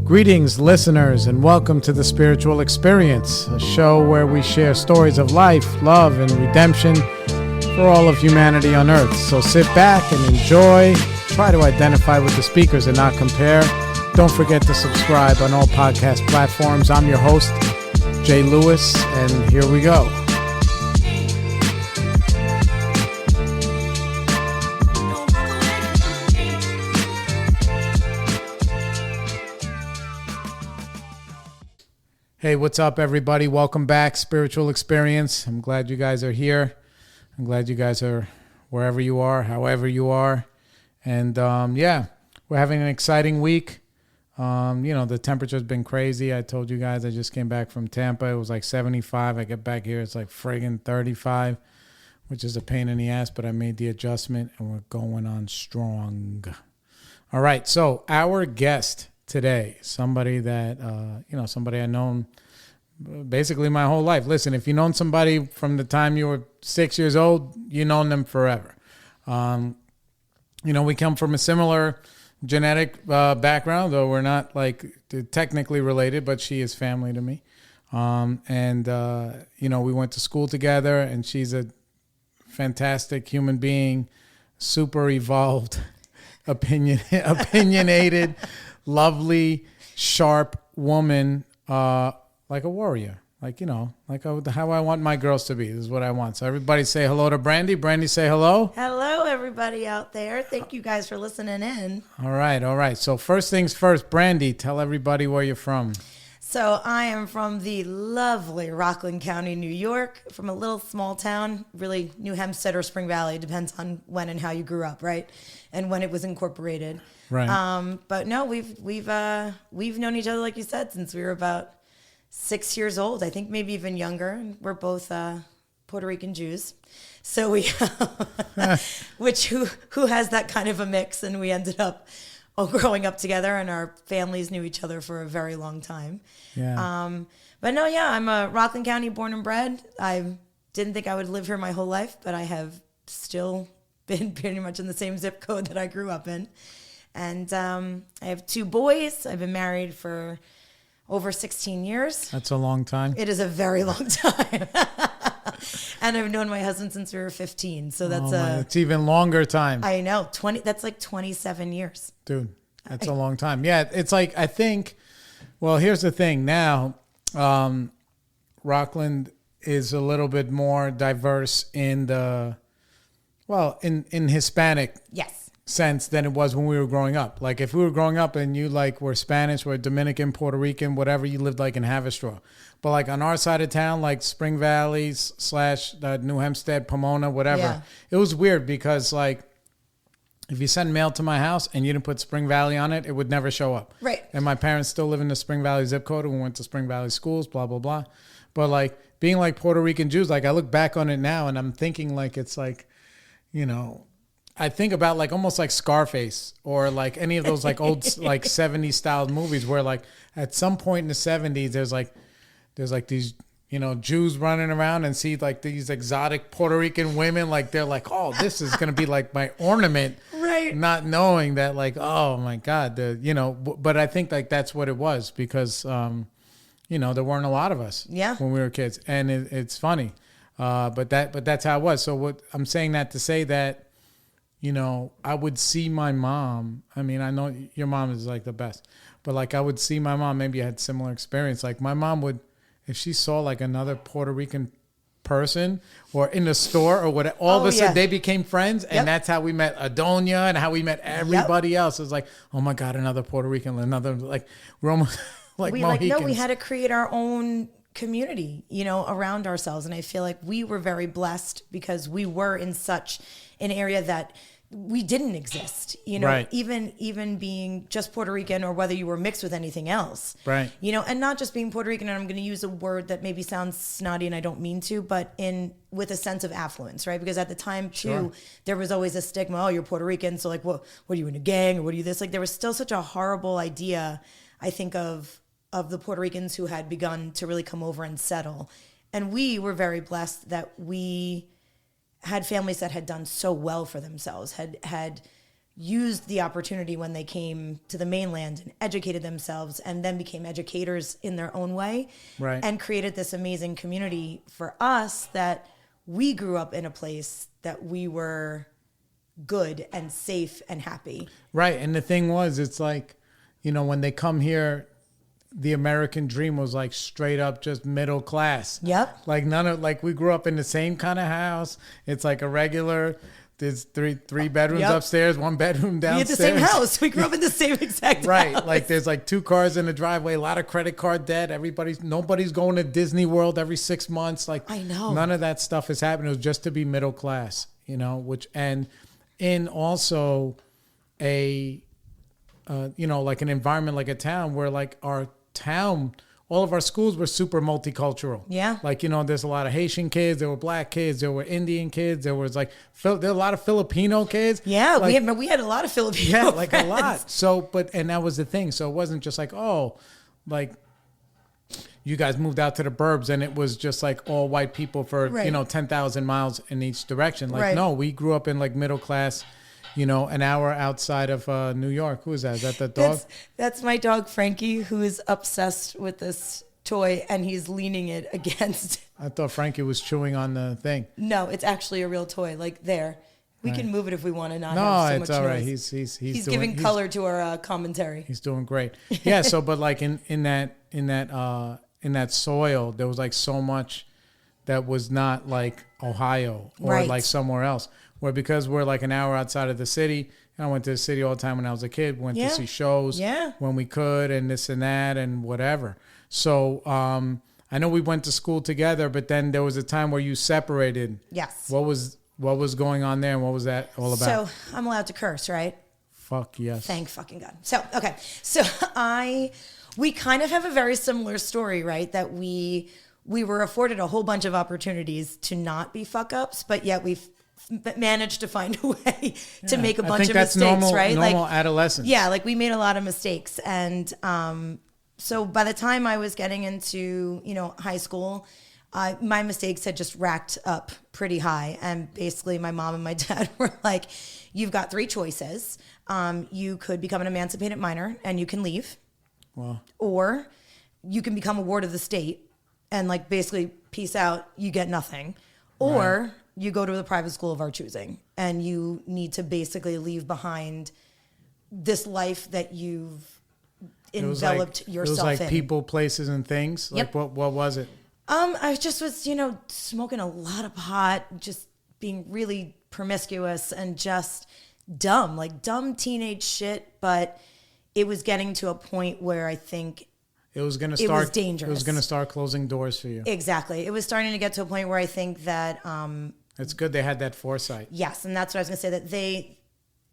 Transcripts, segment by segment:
Greetings, listeners, and welcome to The Spiritual Experience, a show where we share stories of life, love, and redemption for all of humanity on Earth. So sit back and enjoy. Try to identify with the speakers and not compare. Don't forget to subscribe on all podcast platforms. I'm your host, Jay Lewis, and here we go. Hey, what's up, everybody? Welcome back, Spiritual Experience. I'm glad you guys are here. I'm glad you guys are wherever you are, however you are. And we're having an exciting week. The temperature's been crazy. I told you guys I just came back from Tampa. It was like 75. I get back here, it's like friggin' 35, which is a pain in the ass, but I made the adjustment and we're going on strong. All right, so our guest today, somebody that, somebody I've known basically my whole life. Listen, if you've known somebody from the time you were 6 years old, you've known them forever. We come from a similar genetic background, though we're not like technically related, but she is family to me. We went to school together, and she's a fantastic human being, super evolved, opinionated, lovely, sharp woman, like a warrior, how I want my girls to be. This is what I want. So everybody say hello to Brandy. Brandy, say hello. Hello, everybody out there. Thank you guys for listening in. All right. So first things first, Brandy, tell everybody where you're from. So I am from the lovely Rockland County, New York, from a little small town, really New Hempstead or Spring Valley, depends on when and how you grew up, right? And when it was incorporated. Right. But no, we've known each other, like you said, since we were about 6 years old. I think maybe even younger. We're both Puerto Rican Jews, so we, who has that kind of a mix, and we ended up growing up together, and our families knew each other for a very long time. Yeah. I'm a Rockland County born and bred. I didn't think I would live here my whole life, but I have still been pretty much in the same zip code that I grew up in. And I have two boys. I've been married for over 16 years. That's a long time. It is a very long time. And I've known my husband since we were 15. So that's even longer time. I know. That's like 27 years. Dude, that's a long time. Yeah, it's like, I think, well, here's the thing. Now, Rockland is a little bit more diverse in in Hispanic. Yes. Sense than it was when we were growing up. Like if we were growing up and you were Spanish, were Dominican, Puerto Rican, whatever, you lived like in Haverstraw. But like on our side of town, like Spring Valley / New Hempstead, Pomona, whatever, It was weird because like if you send mail to my house and you didn't put Spring Valley on it, it would never show up. Right. And my parents still live in the Spring Valley zip code and we went to Spring Valley schools, blah, blah, blah. But like being like Puerto Rican Jews, like I look back on it now and I'm thinking like it's like, I think about like almost like Scarface or like any of those like old like 70s style movies where like at some point in the 70s there's like these Jews running around and see like these exotic Puerto Rican women, like they're like, oh, this is gonna be like my ornament, right? Not knowing that like, oh my God, but I think like that's what it was because there weren't a lot of us when we were kids, and it's funny, but that's how it was. So what I'm saying that to say that. I would see my mom. I mean, I know your mom is like the best, but like I would see my mom. Maybe I had similar experience. Like my mom would, if she saw like another Puerto Rican person or in the store or whatever, all of a sudden they became friends. And that's how we met Adonia and how we met everybody else. It was like, oh my God, another Puerto Rican, another, like we're almost like Mohicans. We had to create our own community, around ourselves. And I feel like we were very blessed because we were in such an area that we didn't exist, right. even being just Puerto Rican or whether you were mixed with anything else, right. And not just being Puerto Rican. And I'm going to use a word that maybe sounds snotty and I don't mean to, but with a sense of affluence, right? Because at the time too, there was always a stigma. Oh, you're Puerto Rican. So like, what are you in a gang or what are you this? Like there was still such a horrible idea, I think of the Puerto Ricans who had begun to really come over and settle. And we were very blessed that we had families that had done so well for themselves, had used the opportunity when they came to the mainland and educated themselves and then became educators in their own way, right, and created this amazing community for us that we grew up in a place that we were good and safe and happy. Right. And the thing was, it's like, you know, when they come here, the American dream was like straight up just middle class. Yep. Like we grew up in the same kind of house. It's like a regular, there's three bedrooms upstairs, one bedroom downstairs. We had the same house. We grew up in the same exact right. house. Like there's like 2 cars in the driveway, a lot of credit card debt. Nobody's going to Disney World every 6 months. Like I know. None of that stuff is happening. It was just to be middle class, you know, and in also a, you know, like an environment, like a town where like our town, all of our schools were super multicultural. Yeah. Like, you know, there's a lot of Haitian kids, there were black kids, there were Indian kids, there was like, there were a lot of Filipino kids. Yeah, like, we had a lot of Filipino yeah, like friends. a lot. So, and that was the thing. So it wasn't just like, oh, like you guys moved out to the burbs and it was just like all white people for, right. you know, 10,000 miles in each direction. Like, right. no, we grew up in like middle class, you know, an hour outside of New York. Who is that? Is that the dog? That's my dog, Frankie, who is obsessed with this toy and he's leaning it against. I thought Frankie was chewing on the thing. No, it's actually a real toy. Like there. We can move it if we want to not have so much much all noise. right. He's giving color to our commentary. He's doing great. Yeah. So, but like in that soil, there was like so much that was not like Ohio or right. like somewhere else. Where because we're like an hour outside of the city, I went to the city all the time when I was a kid. Went to see shows when we could, and this and that and whatever. So I know we went to school together, but then there was a time where you separated. Yes. What was going on there, and what was that all about? So I'm allowed to curse, right? Fuck yes. Thank fucking God. So okay. So we kind of have a very similar story, right? That we were afforded a whole bunch of opportunities to not be fuck ups, but yet we've managed to find a way to make a bunch of mistakes, normal, right? Normal like adolescence. Yeah, like we made a lot of mistakes, and so by the time I was getting into high school, my mistakes had just racked up pretty high, and basically my mom and my dad were like, "You've got 3 choices. You could become an emancipated minor and you can leave, or you can become a ward of the state and like basically peace out. You get nothing, or." Right. You go to the private school of our choosing, and you need to basically leave behind this life that you've enveloped yourself in. It was like people, places, and things. Yep. Like what was it? I just was, smoking a lot of pot, just being really promiscuous and just dumb, like dumb teenage shit. But it was getting to a point where I think it was going to start. It was dangerous. It was going to start closing doors for you. Exactly. It was starting to get to a point where I think that. It's good they had that foresight. Yes, and that's what I was going to say,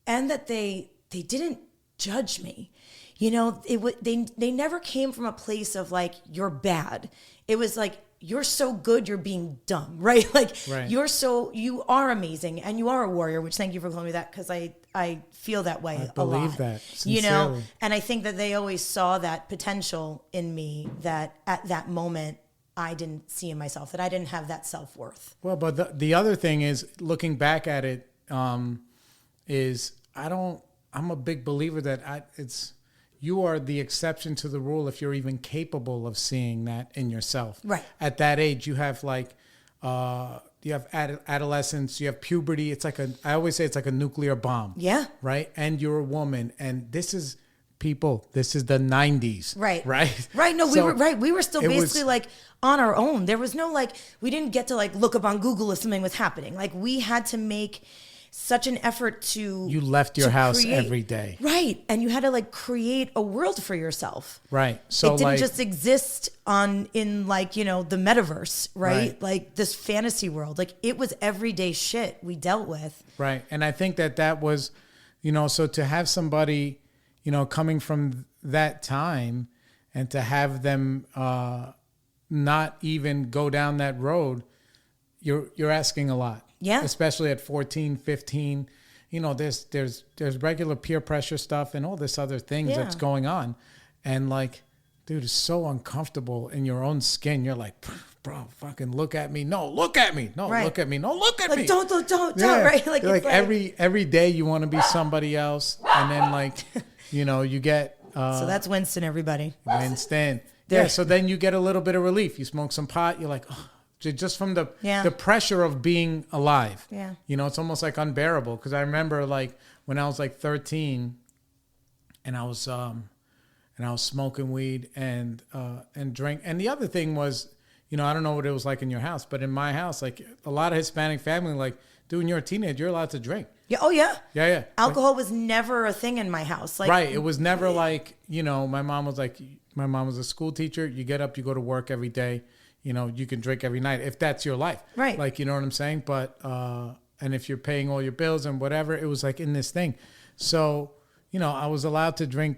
that they didn't judge me. They never came from a place of like you're bad. It was like you're so good, you're being dumb, right? Like right. You are amazing and you are a warrior, which thank you for calling me that, because I feel that way a lot. I believe that, sincerely. And I think that they always saw that potential in me that at that moment I didn't see in myself, that I didn't have that self-worth. Well, but the other thing is, looking back at it, is I'm a big believer that you are the exception to the rule if you're even capable of seeing that in yourself. Right. At that age, you have like, you have adolescence, you have puberty. It's like I always say it's like a nuclear bomb. Yeah. Right. And you're a woman, and this is the 90s. Right. Right. Right. No, we were still basically like on our own. There was no we didn't get to like look up on Google if something was happening. Like we had to make such an effort to. You left your house every day. Right. And you had to like create a world for yourself. Right. So it didn't just exist in like, the metaverse, right? Like this fantasy world. Like it was everyday shit we dealt with. Right. And I think that was, so to have somebody, coming from that time and to have them not even go down that road, you're asking a lot. Yeah. Especially at 14, 15. There's regular peer pressure stuff and all this other things that's going on. And like, dude, it's so uncomfortable in your own skin. You're like, bro, fucking look at me. No, look at me. No, Right. look at me. No, look at me. Don't, Yeah. right? Like, Like, it's every day you want to be somebody else. And then like, you get... so that's Winston, everybody. Winston. There. Yeah, so then you get a little bit of relief. You smoke some pot, you're like, oh, just from the pressure of being alive. Yeah. It's almost like unbearable. Because I remember like when I was like 13 and I was smoking weed and drink. And the other thing was, I don't know what it was like in your house, but in my house, like a lot of Hispanic family, like, dude, when you're a teenager, you're allowed to drink. Yeah. Oh yeah. Yeah. Alcohol was never a thing in my house. Like, right. It was never like, my mom was a school teacher. You get up, you go to work every day. You can drink every night if that's your life. Right. Like, you know what I'm saying? But, and if you're paying all your bills and whatever, it was like in this thing. So, I was allowed to drink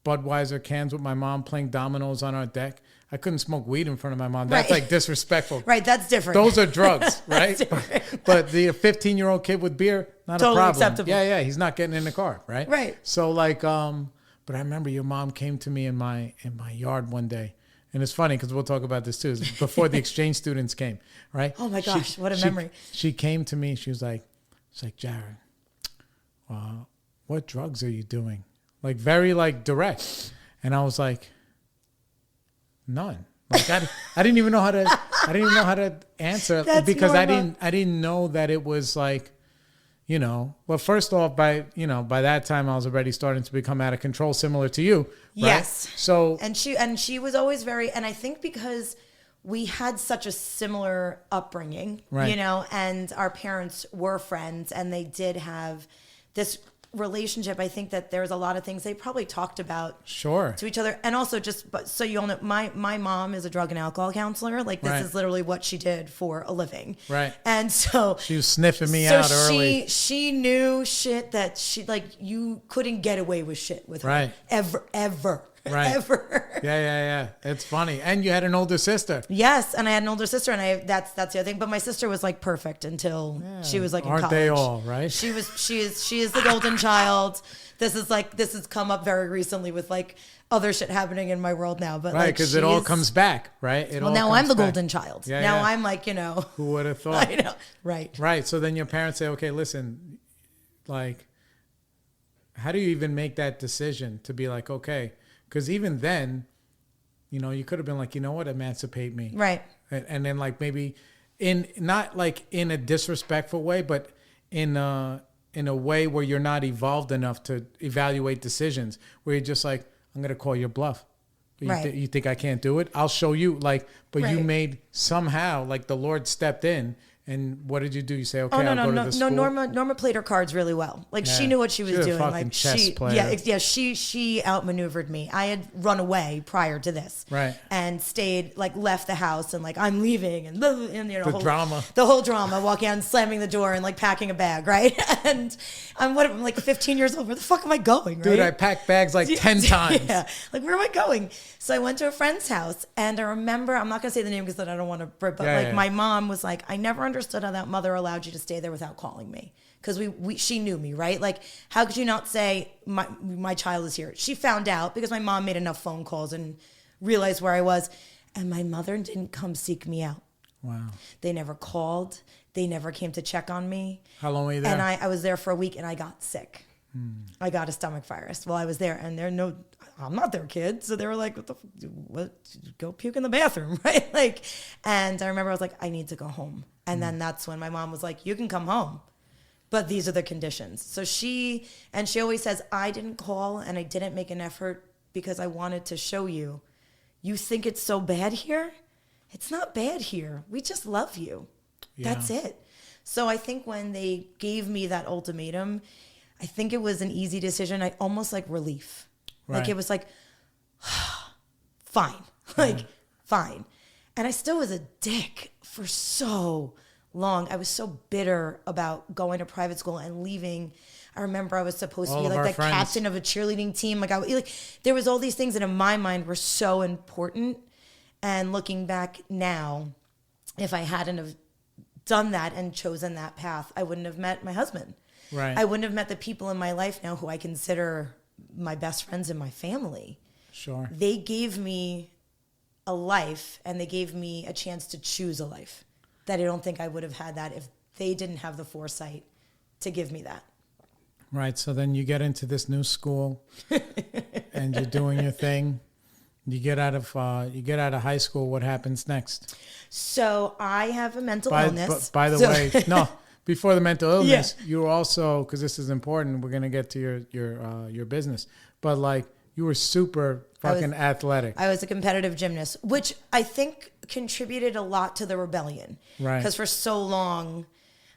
Budweiser cans with my mom playing dominoes on our deck. I couldn't smoke weed in front of my mom. That's Right. like disrespectful. Right. That's different. Those are drugs, right? Different. But the 15-year-old kid with beer, not Totally a problem. acceptable. Yeah. He's not getting in the car, right? Right. So like, but I remember your mom came to me in my yard one day. And it's funny because we'll talk about this too. It's before the exchange students came, right? Oh my gosh, what a memory. She came to me. She was like, Jared, what drugs are you doing? Like very like direct. And I was like, none. Like I didn't even know how to answer. That's because normal. I didn't know that it was like, well, first off, by that time I was already starting to become out of control, similar to you. Right? Yes. So and she was always and I think because we had such a similar upbringing, right. And our parents were friends and they did have this relationship. I think that there's a lot of things they probably talked about sure to each other. And also but so you all know, my mom is a drug and alcohol counselor. Like this right. is literally what she did for a living. Right. And so she was sniffing me out early. She knew shit that she like you couldn't get away with shit with right. her. Ever. Right. Ever. Yeah. It's funny. And you had an older sister. Yes, and I had an older sister, and that's the other thing. But my sister was like perfect until she was like in college. Aren't they all, right? She is the golden child. This has come up very recently with like other shit happening in my world now. But right, because it all comes back, right? Now I'm the golden child. Yeah, now yeah. I'm like, who would have thought? I know. Right. Right. So then your parents say, okay, listen, like, how do you even make that decision to be like, okay? Because even then, you could have been like, you know what, emancipate me. Right. And then like maybe not like in a disrespectful way, but in a way where you're not evolved enough to evaluate decisions, where you're just like, I'm going to call your bluff. Right. You think I can't do it? I'll show you. Like, but right. you made somehow, like the Lord stepped in. And what did you do? You say, okay, I'll go to the school. Norma played her cards really well. Like she knew what she was doing. Like chess player. She outmaneuvered me. I had run away prior to this, right? And stayed, like left the house and like I'm leaving and the whole drama, walking out and slamming the door and like packing a bag, right? And I'm like 15 years old. Where the fuck am I going? Right? Dude, I packed bags like 10 times. Yeah, like where am I going? So I went to a friend's house and I remember, I'm not gonna say the name because then I don't want to, but my mom was like, I never understood how that mother allowed you to stay there without calling me, because she knew me, right? Like, how could you not say my child is here? She found out because my mom made enough phone calls and realized where I was, and my mother didn't come seek me out. Wow. They never called. They never came to check on me. How long were you there? And I was there for a week and I got sick. I got a stomach virus while I was there, and I'm not their kid. So they were like, what, go puke in the bathroom, right? Like, and I remember I was like, I need to go home. And then that's when my mom was like, you can come home, but these are the conditions. So she always says, I didn't call and I didn't make an effort because I wanted to show you. You think it's so bad here? It's not bad here. We just love you. Yeah. That's it. So I think when they gave me that ultimatum, I think it was an easy decision. I almost like relief. Right. Like it was like, fine, fine. And I still was a dick for so long. I was so bitter about going to private school and leaving. I remember I was supposed to be like the captain of a cheerleading team. Like there was all these things that in my mind were so important. And looking back now, if I hadn't have done that and chosen that path, I wouldn't have met my husband. Right. I wouldn't have met the people in my life now who I consider my best friends and my family. Sure. They gave me a life, and they gave me a chance to choose a life that I don't think I would have had that if they didn't have the foresight to give me that. Right. So then you get into this new school and you're doing your thing. You get out of high school. What happens next? So I have a mental illness. By the way, no, before the mental illness, you were also, because this is important, we're going to get to your business, but like you were super fucking athletic. I was a competitive gymnast, which I think contributed a lot to the rebellion. Right. Because for so long,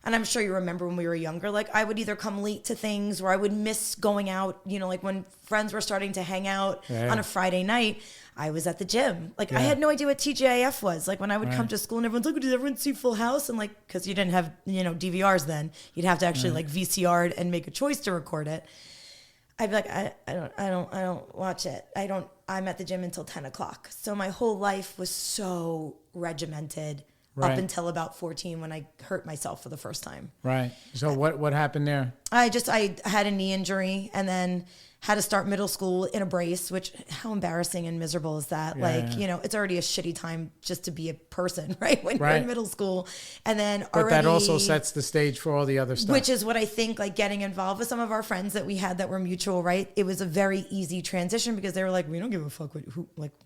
and I'm sure you remember when we were younger, like I would either come late to things or I would miss going out, you know, like when friends were starting to hang out on a Friday night, I was at the gym. Like I had no idea what TGIF was. Like when I would come to school and everyone's like, did everyone see Full House? And like, cause you didn't have, you know, DVRs then, you'd have to actually like VCR and make a choice to record it. I'd be like, I don't watch it. I'm at the gym until 10 o'clock. So my whole life was so regimented. Right. Up until about 14 when I hurt myself for the first time. Right. So what happened there? I had a knee injury and then had to start middle school in a brace, which how embarrassing and miserable is that? You know, it's already a shitty time just to be a person, right? When you're in middle school. And then but that also sets the stage for all the other stuff. Which is what I think, like getting involved with some of our friends that we had that were mutual, right? It was a very easy transition because they were like, we don't give a fuck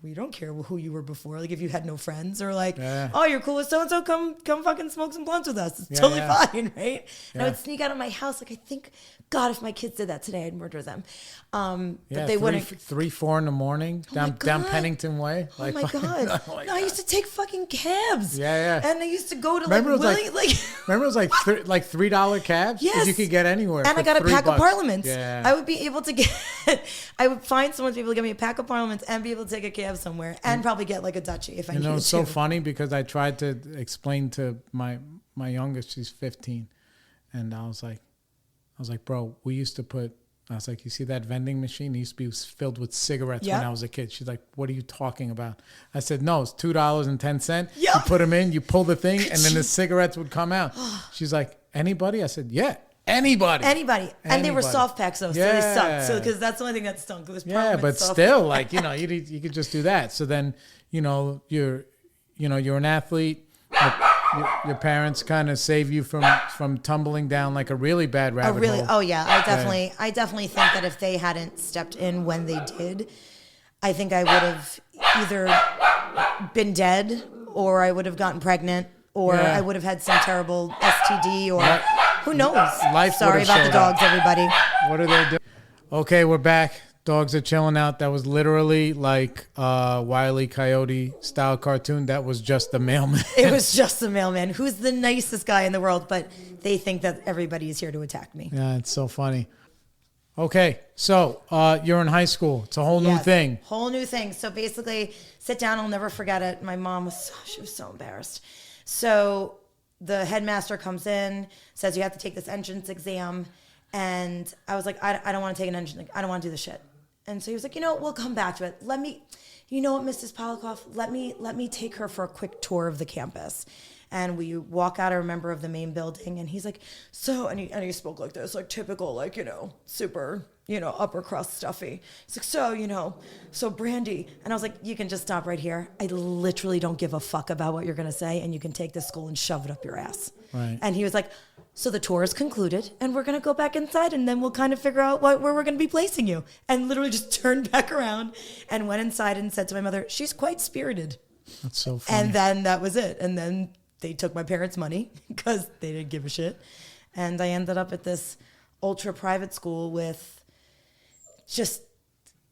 we don't care who you were before. Like if you had no friends or like, oh, you're cool with so-and-so, come fucking smoke some blunts with us. It's totally fine, right? And I would sneak out of my house. Like I think, God, if my kids did that today, I'd murder them. But they wouldn't. 3-4 in the morning down Pennington Way. Like, oh my God! No, I used to take fucking cabs. And I used to go to remember it was like $3 cabs. Yes, you could get anywhere. And I got a pack of Parliaments. Yeah. I would be able to get. I would find someone to be able to give me a pack of Parliaments and be able to take a cab somewhere and probably get like a Dutchie if I needed to. It's so funny because I tried to explain to my youngest, she's 15, and I was like, bro, we used to put. I was like, you see that vending machine? It used to be filled with cigarettes when I was a kid. She's like, what are you talking about? I said, no, it's $2.10. You put them in, you pull the thing, and then the cigarettes would come out. She's like, anybody? I said, yeah, anybody. And they were soft packs, though, so they sucked. So, because that's the only thing that stunk. It was but still, like, you know, you could just do that. So then, you know, you're an athlete. Your parents kind of save you from tumbling down like a really bad rabbit hole. Oh yeah, I definitely think that if they hadn't stepped in when they did, I think I would have either been dead or I would have gotten pregnant or I would have had some terrible STD or who knows. Sorry about the dogs, everybody. What are they doing? Okay, we're back. Dogs are chilling out. That was literally like Wile E. Coyote style cartoon. That was just the mailman. It was just the mailman, who's the nicest guy in the world, but they think that everybody is here to attack me. Yeah, it's so funny. Okay, so you're in high school. It's a whole new thing. Whole new thing. So basically, sit down. I'll never forget it. My mom she was so embarrassed. So the headmaster comes in, says you have to take this entrance exam. And I was like, I don't want to take an entrance. I don't want to do this shit. And so he was like, we'll come back to it. You know what, Mrs. Polikoff, let me take her for a quick tour of the campus. And we walk out, I remember, of the main building. And he's like, and he spoke like this, like typical, like, super, upper crust stuffy. He's like, so Brandy. And I was like, you can just stop right here. I literally don't give a fuck about what you're going to say. And you can take this school and shove it up your ass. Right. And he was like, so the tour is concluded and we're going to go back inside and then we'll kind of figure out where we're going to be placing you. And literally just turned back around and went inside and said to my mother, she's quite spirited. That's so funny. And then that was it. And then they took my parents' money because they didn't give a shit. And I ended up at this ultra private school with just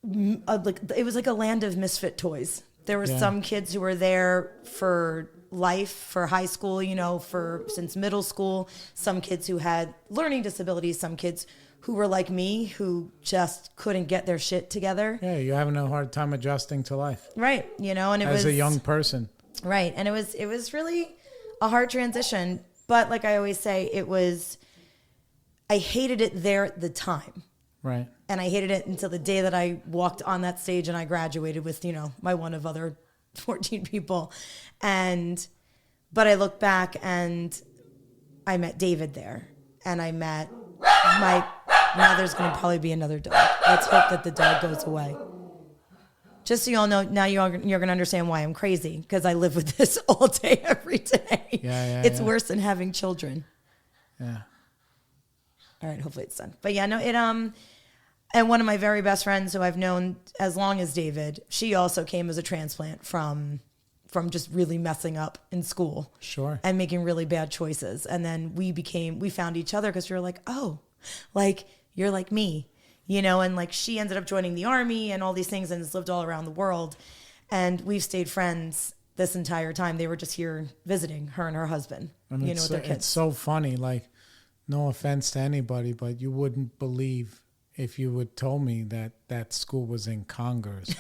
it was like a land of misfit toys. There were some kids who were there for life, for high school, since middle school, some kids who had learning disabilities, some kids who were like me, who just couldn't get their shit together. Yeah, you're having a hard time adjusting to life. Right, and it was... As a young person. Right, and it was really a hard transition, but like I always say, I hated it there at the time. Right. And I hated it until the day that I walked on that stage and I graduated with, my one of other 14 people. But I look back and I met David there. And I met now there's going to probably be another dog. Let's hope that the dog goes away. Just so you all know, now you're going to understand why I'm crazy, because I live with this all day, every day. It's worse than having children. Yeah. All right, hopefully it's done. But yeah, no, and one of my very best friends who I've known as long as David, she also came as a transplant from just really messing up in school. Sure. And making really bad choices. And then we found each other because we were like, oh, like, you're like me. You know, and like she ended up joining the army and all these things and has lived all around the world. And we've stayed friends this entire time. They were just here visiting, her and her husband, with their kids. It's so funny. Like, no offense to anybody, but you wouldn't believe if you would told me that school was in Congress.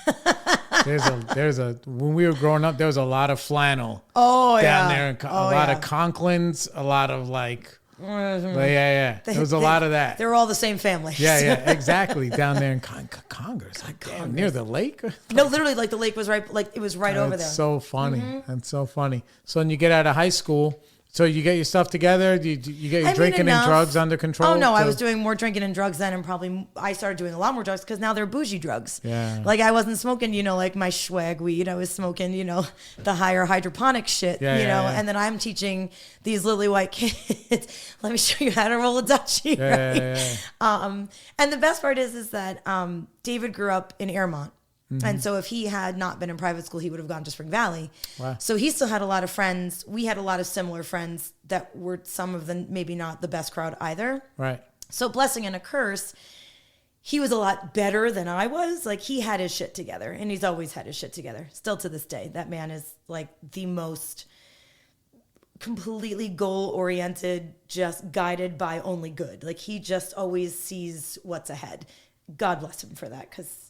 When we were growing up, there was a lot of flannel. Down there. A lot of Conklins, a lot of like, there was a lot of that. They were all the same family. Yeah, exactly. Down there in Congress, like damn, near the lake. No, literally, like the lake was right, like it was right over there. That's so funny. That's so funny. So when you get out of high school, so you get your stuff together. You get your drinking and drugs under control. Oh no, I was doing more drinking and drugs then, and probably I started doing a lot more drugs because now they're bougie drugs. Yeah. Like I wasn't smoking, like my swag weed. I was smoking, the higher hydroponic shit. And then I'm teaching these lily white kids. Let me show you how to roll a Dutchie. And the best part is that David grew up in Airmont. Mm-hmm. And so if he had not been in private school, he would have gone to Spring Valley. Wow. So he still had a lot of friends. We had a lot of similar friends that were some of them maybe not the best crowd either. Right. So blessing and a curse, he was a lot better than I was. Like he had his shit together, and he's always had his shit together. Still to this day, that man is like the most completely goal-oriented, just guided by only good. Like he just always sees what's ahead. God bless him for that, because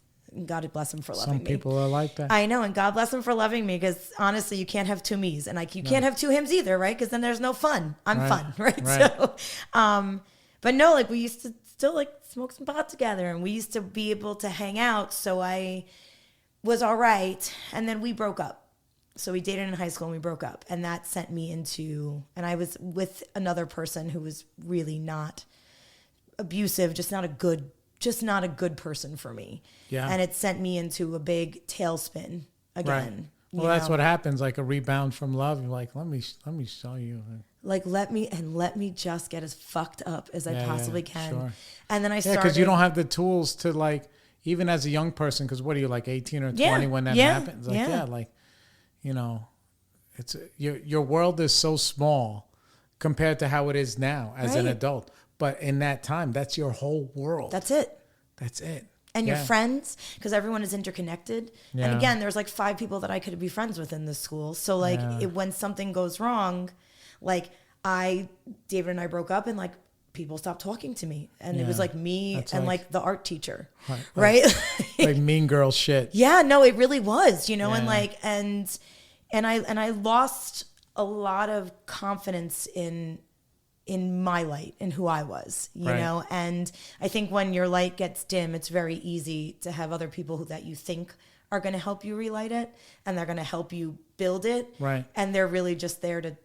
God bless him for loving me. Some people are like that. I know, and God bless him for loving me, because honestly, you can't have two me's, and like you can't have two hims either, right? Because then there's no fun. I'm fun, right? So, but no, like we used to still like smoke some pot together, and we used to be able to hang out. So I was all right, and then we broke up. So we dated in high school and we broke up, and that sent me into, and I was with another person who was really not abusive, just not a good person for me. Yeah. And it sent me into a big tailspin again. Right. Well, that's what happens, like a rebound from love. You're like, let me show you. Like, let me just get as fucked up as I possibly can. Sure. And then I started. because you don't have the tools to, like, even as a young person, because what are you, like 18 or 20 when that happens? Like, it's your world is so small compared to how it is now as an adult. But in that time, that's your whole world. That's it. And your friends, because everyone is interconnected. Yeah. And again, there's like 5 people that I could be friends with in this school. So like when something goes wrong, like David and I broke up, and like people stopped talking to me. And it was like me and like the art teacher. Right? Like mean girl shit. Yeah, no, it really was, and like, and I lost a lot of confidence in my light and who I was, you know? And I think when your light gets dim, it's very easy to have other people that you think are going to help you relight it, and they're going to help you build it. Right. And they're really just there to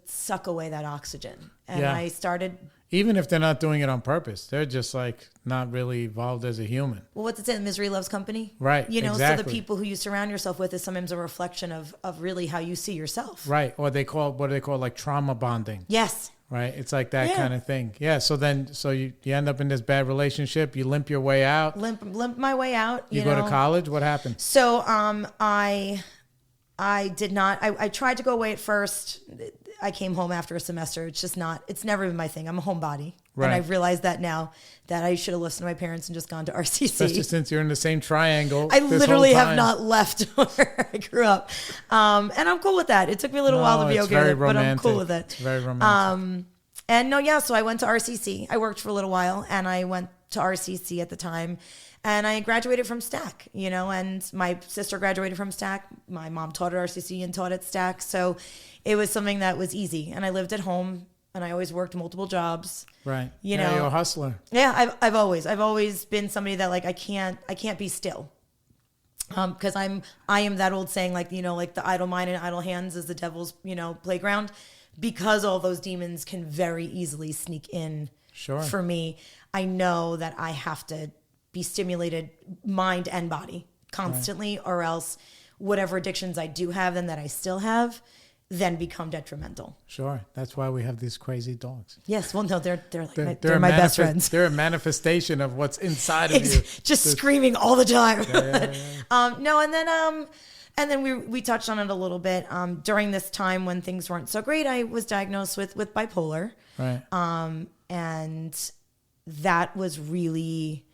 suck away that oxygen. And I started... Even if they're not doing it on purpose, they're just like not really evolved as a human. Well, what's it say? Misery loves company. Right. So the people who you surround yourself with is sometimes a reflection of really how you see yourself. Right. Or what do they call like trauma bonding? Yes. Right. It's like that kind of thing. Yeah. So you end up in this bad relationship. You limp your way out. Limp my way out. You go to college. What happened? So I did not. I tried to go away at first. I came home after a semester. It's never been my thing. I'm a homebody. Right. And I've realized that now, that I should have listened to my parents and just gone to RCC. Especially since you're in the same triangle. I literally have not left where I grew up. And I'm cool with that. It took me a little while to be okay with it, but I'm cool with it. It's very romantic. So I went to RCC. I worked for a little while, and I went to RCC at the time. And I graduated from Stack, and my sister graduated from Stack. My mom taught at RCC and taught at Stack. So it was something that was easy. And I lived at home, and I always worked multiple jobs. Right. You're a hustler. Yeah, I've always been somebody that like I can't be still. Because I am that old saying, like, like the idle mind and idle hands is the devil's, playground, because all those demons can very easily sneak in. Sure. For me, I know that I have to be stimulated mind and body constantly, or else whatever addictions I do have and that I still have then become detrimental. Sure. That's why we have these crazy dogs. Yes. Well, no, they're my best friends. They're a manifestation of what's inside of you. Just screaming all the time. Yeah. No, and then we touched on it a little bit. During this time when things weren't so great, I was diagnosed with bipolar. Right. And that was really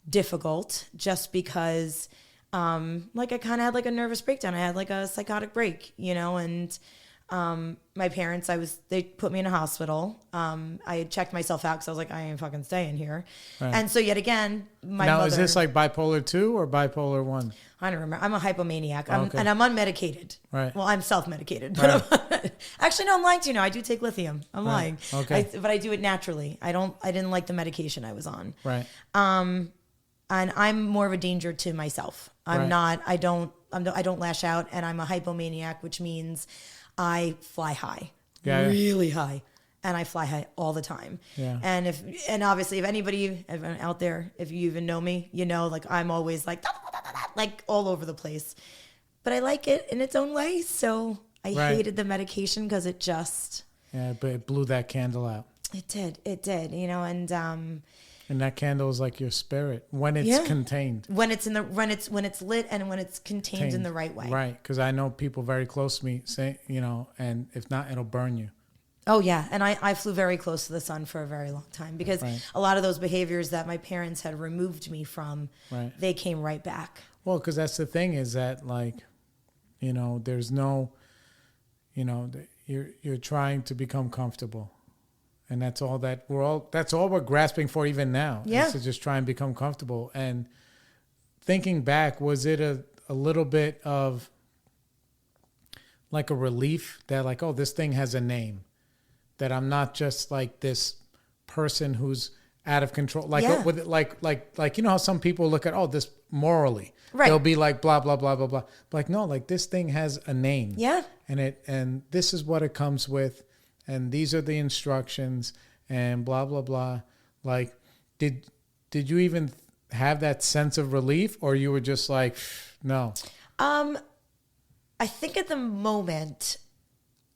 difficult just because, like I kind of had like a nervous breakdown. I had like a psychotic break, and my parents, they put me in a hospital. I had checked myself out because I was like, I ain't fucking staying here. Right. And so yet again, my mother. Now, is this like bipolar 2 or bipolar 1? I don't remember. I'm a hypomaniac. Okay. And I'm unmedicated. Right. Well, I'm self-medicated. But actually, no, I'm lying to you. No, I do take lithium. I'm lying. Okay. But I do it naturally. I didn't like the medication I was on. Right. And I'm more of a danger to myself. I'm not. I don't lash out, and I'm a hypomaniac, which means I fly high, really high, and I fly high all the time. Yeah. And obviously, if anybody out there, if you even know me, like I'm always like all over the place, but I like it in its own way. So I hated the medication because it just but it blew that candle out. It did, and that candle is like your spirit when it's contained. When it's when it's lit and when it's contained in the right way. Right, because I know people very close to me say, and if not, it'll burn you. Oh yeah, and I flew very close to the sun for a very long time because a lot of those behaviors that my parents had removed me from, they came right back. Well, because that's the thing is that there's no, you're trying to become comfortable. And that's all we're grasping for even now. Yeah. Is to just try and become comfortable. And thinking back, was it a little bit of like a relief that like, oh, this thing has a name, that I'm not just like this person who's out of control. Like, with it, like, how some people look at, this morally, they'll be like, blah, blah, blah, blah, blah. But like, no, like this thing has a name. Yeah. And this is what it comes with. And these are the instructions and blah, blah, blah. Like, did you even have that sense of relief, or you were just like, no? I think at the moment,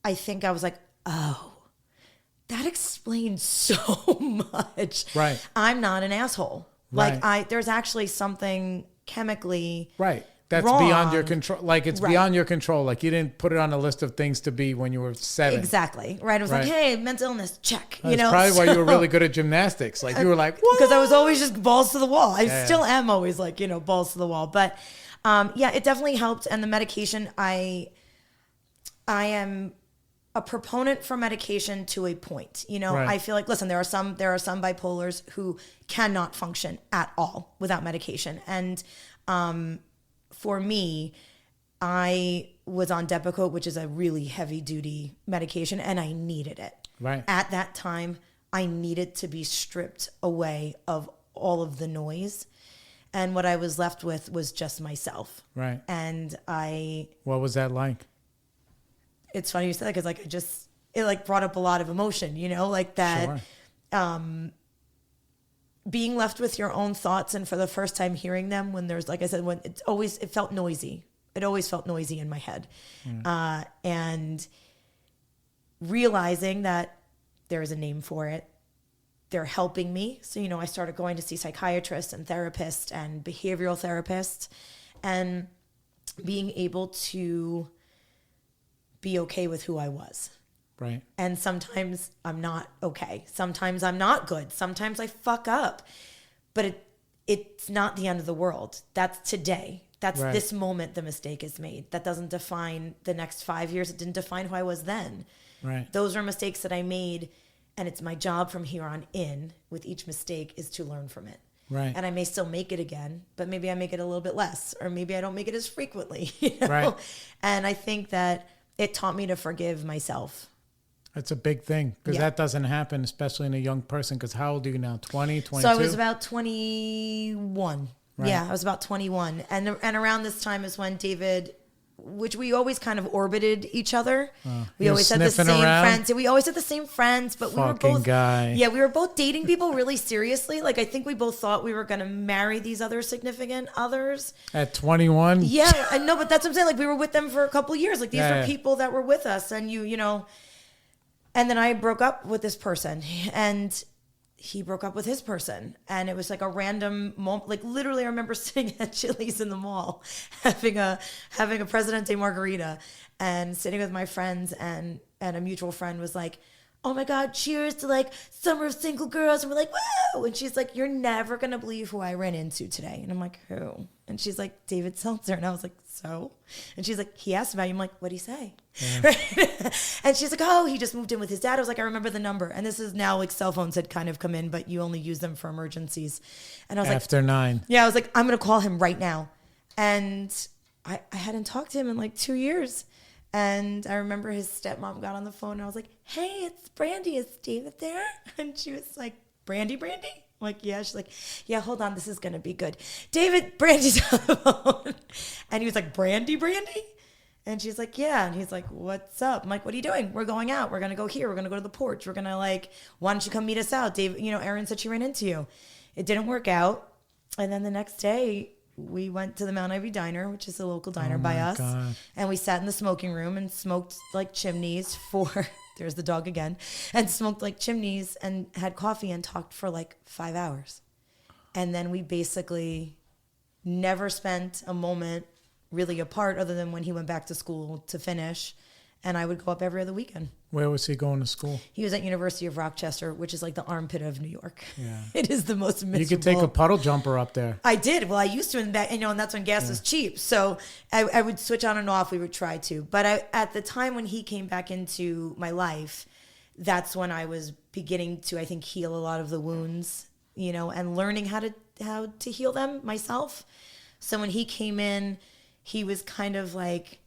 I was like, oh, that explains so much. Right. I'm not an asshole. Right. Like there's actually something chemically that's wrong. Beyond your control. Like it's beyond your control. Like you didn't put it on a list of things to be when you were 7. Exactly. Right. I was like, hey, mental illness, check. That's probably why you were really good at gymnastics. Like you were like, what? Because I was always just balls to the wall. I still am always like, balls to the wall. But it definitely helped. And the medication, I am a proponent for medication to a point. I feel like, listen, there are some bipolars who cannot function at all without medication. And for me, I was on Depakote, which is a really heavy duty medication, and I needed it. Right. At that time, I needed to be stripped away of all of the noise. And what I was left with was just myself. Right. And what was that like? It's funny you said that because it brought up a lot of emotion, like that. Sure. Being left with your own thoughts, and for the first time hearing them when there's, like I said, when it felt noisy. It always felt noisy in my head. And realizing that there is a name for it. They're helping me. So, I started going to see psychiatrists and therapists and behavioral therapists, and being able to be okay with who I was. Right. And sometimes I'm not okay. Sometimes I'm not good. Sometimes I fuck up. But it's not the end of the world. That's today. That's this moment the mistake is made. That doesn't define the next 5 years. It didn't define who I was then. Right. Those are mistakes that I made, and it's my job from here on in with each mistake is to learn from it. Right. And I may still make it again, but maybe I make it a little bit less, or maybe I don't make it as frequently. Right. And I think that it taught me to forgive myself. That's a big thing, because that doesn't happen, especially in a young person. Because how old are you now? 20, 22? So I was about 21. Right. Yeah, I was about 21. And around this time is when David which we always kind of orbited each other. We He always was had the sniffing same around? friends. We always had the same friends, but we were Fucking both guy. Yeah, we were both dating people really seriously. Like, I think we both thought we were going to marry these other significant others. At 21? Yeah, I know, but that's what I'm saying. Like, we were with them for a couple of years. Like, these Yeah, were yeah. people that were with us, and you know. And then I broke up with this person, and he broke up with his person, and it was like a random moment. Like, literally, I remember sitting at Chili's in the mall, having a Presidente margarita, and sitting with my friends, and a mutual friend was like, "Oh my God, cheers to like summer of single girls," and we're like, "Whoa!" And she's like, "You're never gonna believe who I ran into today," and I'm like, "Who?" And she's like, "David Seltzer," and I was like, "So?" And she's like, "He asked about you." I'm like, "What'd he say?" Yeah. Right? And she's like, "Oh, he just moved in with his dad." I was like, "I remember the number." And this is now like cell phones had kind of come in, but you only use them for emergencies. And I was After 9. yeah, I was like, "I'm going to call him right now." And I hadn't talked to him in like 2 years. And I remember his stepmom got on the phone, and I was like, "Hey, it's Brandy. Is David there?" And she was like, Brandy? I'm like, "Yeah." She's like, "Yeah, hold on. This is going to be good. David, Brandy's on the phone." And he was like, Brandy? And she's like, "Yeah." And he's like, "What's up?" I'm like, "What are you doing?" "We're going out. We're going to go here. We're going to go to the porch. We're going to like, why don't you come meet us out? Dave, you know, Erin said she ran into you." It didn't work out. And then the next day we went to the Mount Ivy Diner, which is a local diner by us. God. And we sat in the smoking room and smoked like chimneys for, there's the dog again, and smoked like chimneys and had coffee and talked for like 5 hours. And then we basically never spent a moment really apart other than when he went back to school to finish. And I would go up every other weekend. Where was he going to school? He was at University of Rochester, which is like the armpit of New York. Yeah. It is the most miserable. You could take a puddle jumper up there. I did. Well, I used to in back, you know, and that's when gas was cheap. So I would switch on and off. We would try to. But at the time when he came back into my life, that's when I was beginning to, I think, heal a lot of the wounds, you know, and learning how to heal them myself. So when he came in, he was kind of like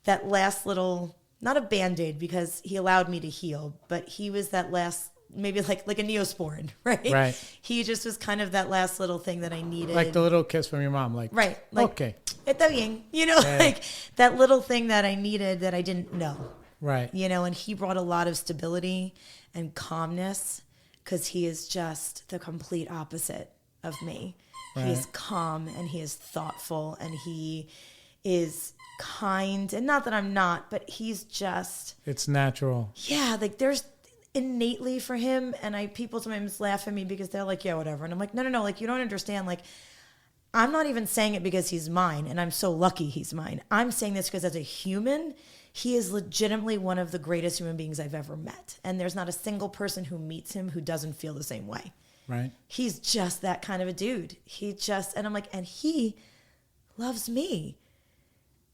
that last little, not a Band-Aid because he allowed me to heal, but he was that last, maybe like a Neosporin, right? Right. He just was kind of that last little thing that I needed. Like the little kiss from your mom. Like, right. Like, okay. Está bien. You know, like that little thing that I needed that I didn't know. Right. You know, and he brought a lot of stability and calmness because he is just the complete opposite of me. Right. He is calm and he is thoughtful and he is kind, and not that I'm not, but he's just, it's natural. Yeah, like there's innately for him, and people sometimes laugh at me because they're like, "Yeah, whatever," and I'm like, no, like you don't understand. Like, I'm not even saying it because he's mine, and I'm so lucky he's mine. I'm saying this because as a human, he is legitimately one of the greatest human beings I've ever met, and there's not a single person who meets him who doesn't feel the same way. Right. He's just that kind of a dude. And I'm like, and he loves me.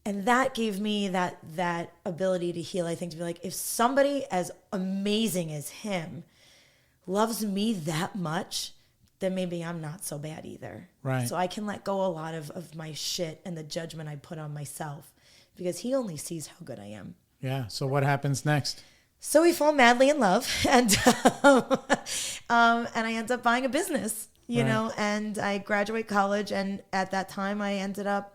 And that gave me that ability to heal, I think, to be like, if somebody as amazing as him loves me that much, then maybe I'm not so bad either. Right. So I can let go a lot of my shit and the judgment I put on myself because he only sees how good I am. Yeah. So what happens next? So we fall madly in love, and I end up buying a business, you know, and I graduate college, and at that time I ended up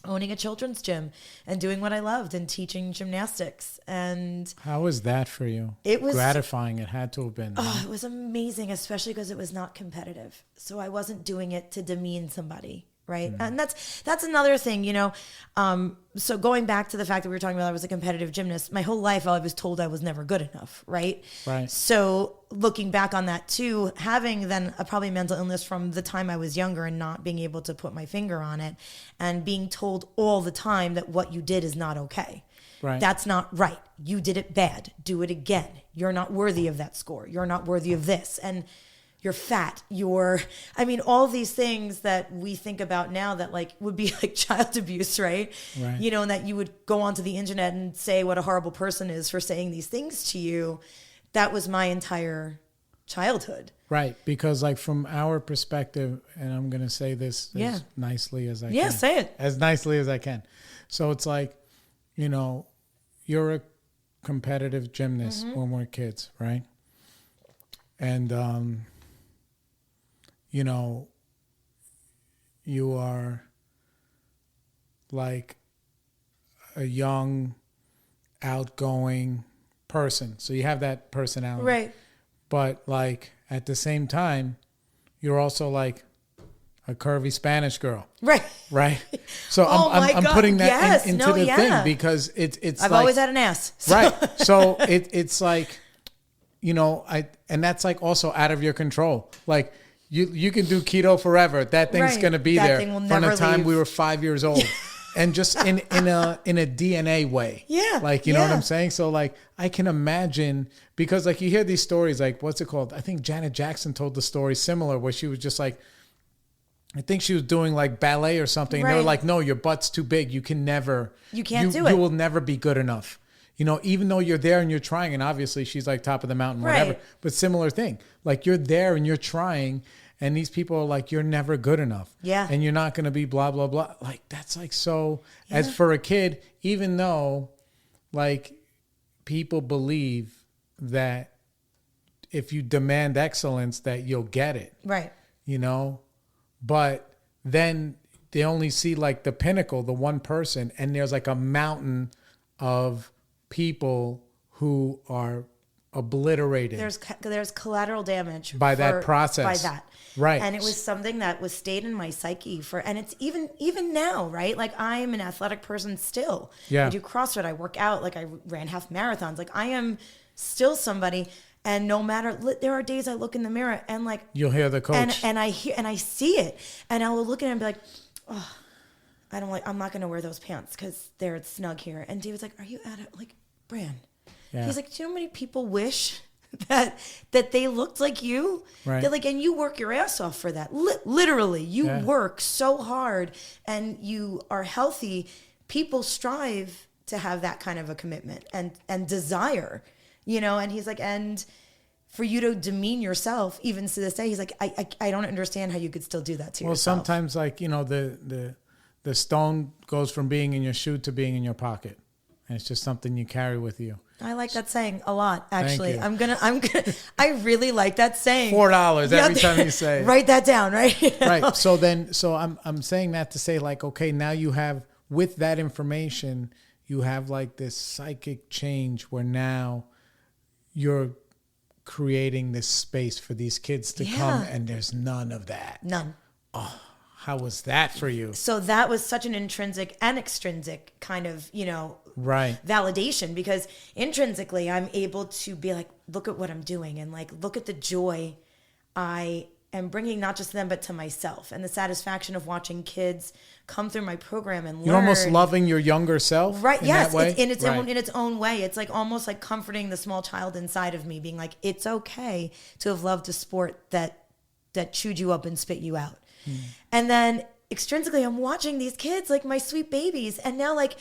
owning a children's gym and doing what I loved and teaching gymnastics. And how was that for you? It was gratifying. It had to have been. Oh, it was amazing, especially because it was not competitive. So I wasn't doing it to demean somebody. Right. Mm. And that's another thing, you know. So going back to the fact that we were talking about I was a competitive gymnast, my whole life I was told I was never good enough. Right. Right. So looking back on that too, having then probably mental illness from the time I was younger and not being able to put my finger on it and being told all the time that what you did is not okay. Right. That's not right. You did it bad. Do it again. You're not worthy of that score. You're not worthy of this. And you're fat, all these things that we think about now that like would be like child abuse, right? Right. You know, and that you would go onto the internet and say what a horrible person is for saying these things to you. That was my entire childhood. Right. Because like from our perspective, and I'm going to say this as nicely as I can. Yeah, say it. As nicely as I can. So it's like, you know, you're a competitive gymnast when we're kids, right? And, you know, you are like a young, outgoing person. So you have that personality. Right. But like at the same time, you're also like a curvy Spanish girl. Right. Right. So Oh my I'm God. putting that Yes. into No, the yeah. thing because it's I've like, always had an ass. So- right. So it's like, you know, and that's like also out of your control. Like you can do keto forever. That thing's Right. going to be That there thing will from never the time leave. we were 5 years old. And just in a DNA way. Yeah, Like, you know what yeah. I'm saying? So like, I can imagine, because like you hear these stories, like what's it called? I think Janet Jackson told the story similar where she was just like, I think she was doing like ballet or something. And they were Right. like, no, your butt's too big. You can never, You can't do it. You will never be good enough. You know, even though you're there and you're trying, and obviously she's like top of the mountain, whatever, Right. but similar thing. Like you're there and you're trying, and these people are like, you're never good enough. Yeah. And you're not going to be blah, blah, blah. Like that's like so, as Yeah. for a kid, even though like people believe that if you demand excellence, that you'll get it, Right. you know, but then they only see like the pinnacle, the one person, and there's like a mountain of people who are obliterated There's collateral damage by that process. By that. Right. And it was something that was stayed in my psyche and it's even now, right? Like I'm an athletic person still. Yeah. I do CrossFit, I work out, like I ran half marathons. Like I am still somebody, and no matter, there are days I look in the mirror and like You'll hear the coach. and I hear and I see it, and I will look at it and be like, oh, I'm not gonna wear those pants because they're snug here. And David's like, are you at it? Like, Brand. Yeah. He's like, do you know how many people wish that they looked like you? Right. They're like, and you work your ass off for that. Literally, you Yeah. work so hard and you are healthy. People strive to have that kind of a commitment and desire, you know. And he's like, and for you to demean yourself, even to this day, he's like, I don't understand how you could still do that to Well, yourself. sometimes like, you know, the stone goes from being in your shoe to being in your pocket. And it's just something you carry with you. I like that saying a lot, actually. you. I'm gonna I really like that saying. $4 Yeah, every time you say it. Write that down, right? Right. So I'm saying that to say like, okay, now you have, with that information, you have like this psychic change where now you're creating this space for these kids to come, Yeah. and there's none of that. None. How was that for you? So that was such an intrinsic and extrinsic kind of, you know, Right. validation, because intrinsically I'm able to be like, look at what I'm doing, and like, look at the joy I am bringing, not just to them, but to myself, and the satisfaction of watching kids come through my program and learn. You're almost loving your younger self. Right. In Yes. That way? It's in its Right. own, in its own way. It's like almost like comforting the small child inside of me, being like, it's okay to have loved a sport that chewed you up and spit you out. And then extrinsically, I'm watching these kids, like my sweet babies. And now, like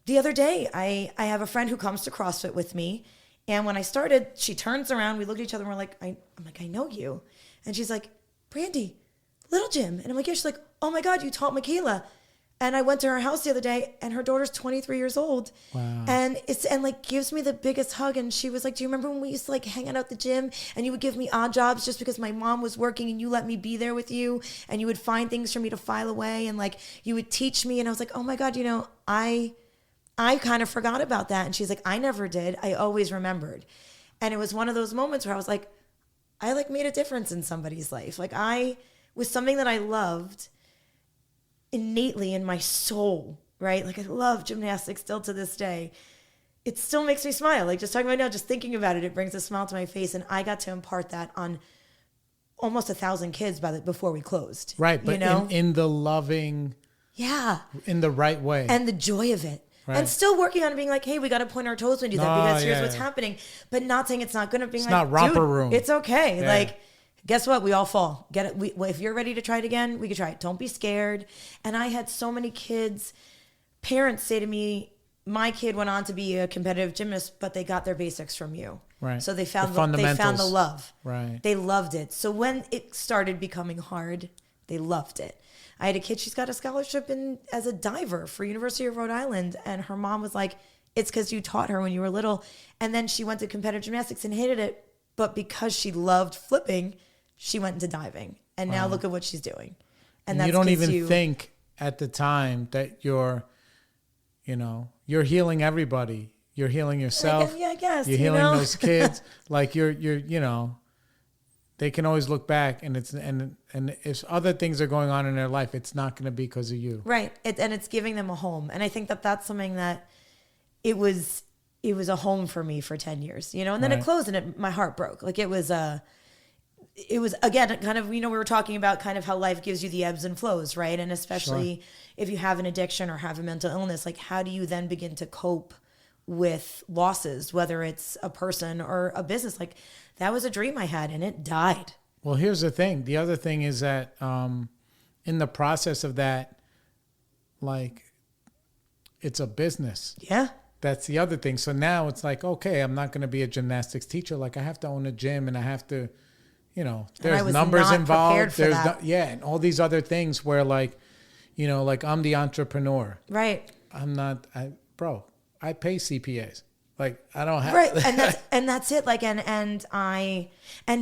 the other day, I have a friend who comes to CrossFit with me. And when I started, she turns around, we look at each other and we're like, I'm like, I know you. And she's like, Brandy, Little Gym. And I'm like, yeah. She's like, oh my God, you taught Michaela. And I went to her house the other day, and her daughter's 23 years old. Wow. And like gives me the biggest hug. And she was like, do you remember when we used to like hang out at the gym and you would give me odd jobs just because my mom was working and you let me be there with you, and you would find things for me to file away, and like you would teach me. And I was like, oh my God, you know, I kind of forgot about that. And she's like, I never did. I always remembered. And it was one of those moments where I was like, I like made a difference in somebody's life. Like I was something that I loved innately in my soul, right? Like I love gymnastics still to this day. It still makes me smile. Like just talking about it now, just thinking about it, it brings a smile to my face. And I got to impart that on almost 1,000 kids before we closed. Right. But you know? in the loving, Yeah. in the right way. And the joy of it. Right. And still working on being like, hey, we got to point our toes when we do that, Oh, because here's yeah, what's yeah. happening. But not saying it's not going to be like, not romper dude, room. it's okay. Yeah. Like, guess what? We all fall. Get it. If you're ready to try it again, we can try it. Don't be scared. And I had so many kids, parents say to me, my kid went on to be a competitive gymnast, but they got their basics from you. Right. So they found The fundamentals. they found the love. Right. They loved it. So when it started becoming hard, they loved it. I had a kid, she's got a scholarship as a diver for University of Rhode Island. And her mom was like, it's because you taught her when you were little. And then she went to competitive gymnastics and hated it. But because she loved flipping, she went into diving. And now look at what she's doing. And that's you don't 'cause even think at the time that you're you know, you're healing everybody. You're healing yourself. I guess. You're healing those kids. Like you're, you know, they can always look back and if other things are going on in their life, it's not going to be because of you. Right. And it's giving them a home. And I think that that's something that it was a home for me for 10 years, you know, and then it closed and my heart broke. Like it was again, kind of, you know, we were talking about kind of how life gives you the ebbs and flows, right? And especially if you have an addiction or have a mental illness, like how do you then begin to cope with losses, whether it's a person or a business? Like that was a dream I had and it died. Well, here's the thing. The other thing is that in the process of that, like it's a business. Yeah. That's the other thing. So now it's like, okay, I'm not going to be a gymnastics teacher. Like I have to own a gym and I have to, you know, there's numbers involved. And all these other things where like, you know, like I'm the entrepreneur. Right. I'm not, I pay CPAs. Like I don't have. Right. And that's it. Like, and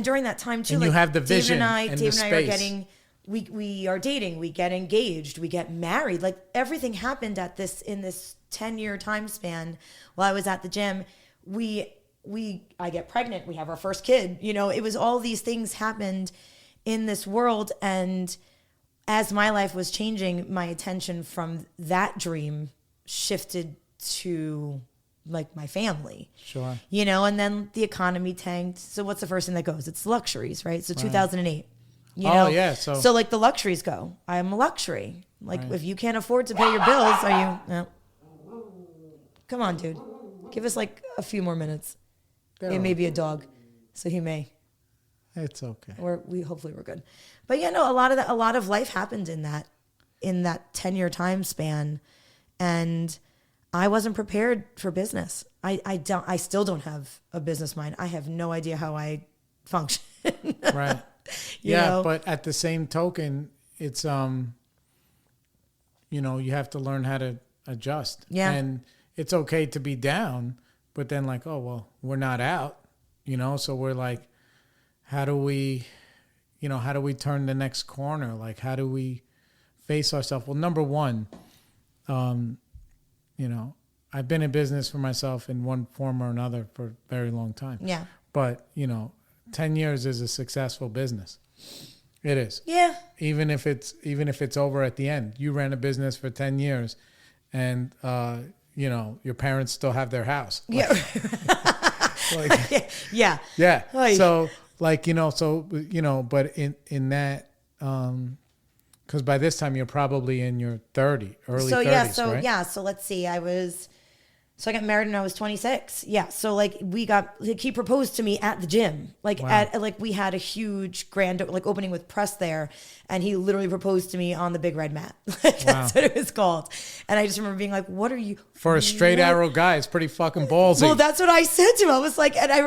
during that time too, and like you have the vision Dave and I are getting, we are dating, we get engaged, we get married. Like everything happened in this 10-year time span while I was at the gym. I get pregnant, we have our first kid, you know, it was all these things happened in this world. And as my life was changing, my attention from that dream shifted to like my family. Sure. You know, and then the economy tanked. So what's the first thing that goes? It's luxuries, right? So 2008. You know? Yeah. So like the luxuries go. I'm a luxury. Like if you can't afford to pay your bills, are you? No. Come on, dude. Give us like a few more minutes. It may be a dog, so he may. It's okay. Hopefully we're good. But yeah, no, a lot of life happened in that 10-year time span, and I wasn't prepared for business. I still don't have a business mind. I have no idea how I function. Right. You know? But at the same token, it's you know, you have to learn how to adjust. Yeah. And it's okay to be down, but then like, oh well, we're not out, you know, so we're like, how do we turn the next corner? Like how do we face ourselves? Well, number one, you know, I've been in business for myself in one form or another for a very long time. Yeah. But, you know, 10 years is a successful business. It is. Yeah. Even if it's over at the end. You ran a business for 10 years and you know, your parents still have their house. Like, yeah. Yeah. So like, you know, but in that because by this time you're probably in your early 30s, right? Yeah. So let's see. I got married when I was 26. Yeah. So like he proposed to me at the gym. Like we had a huge grand opening with press there, and he literally proposed to me on the big red mat. That's what it was called. And I just remember being like, "What are you?" For a straight arrow guy, it's pretty fucking ballsy. Well, that's what I said to him. I was like, and I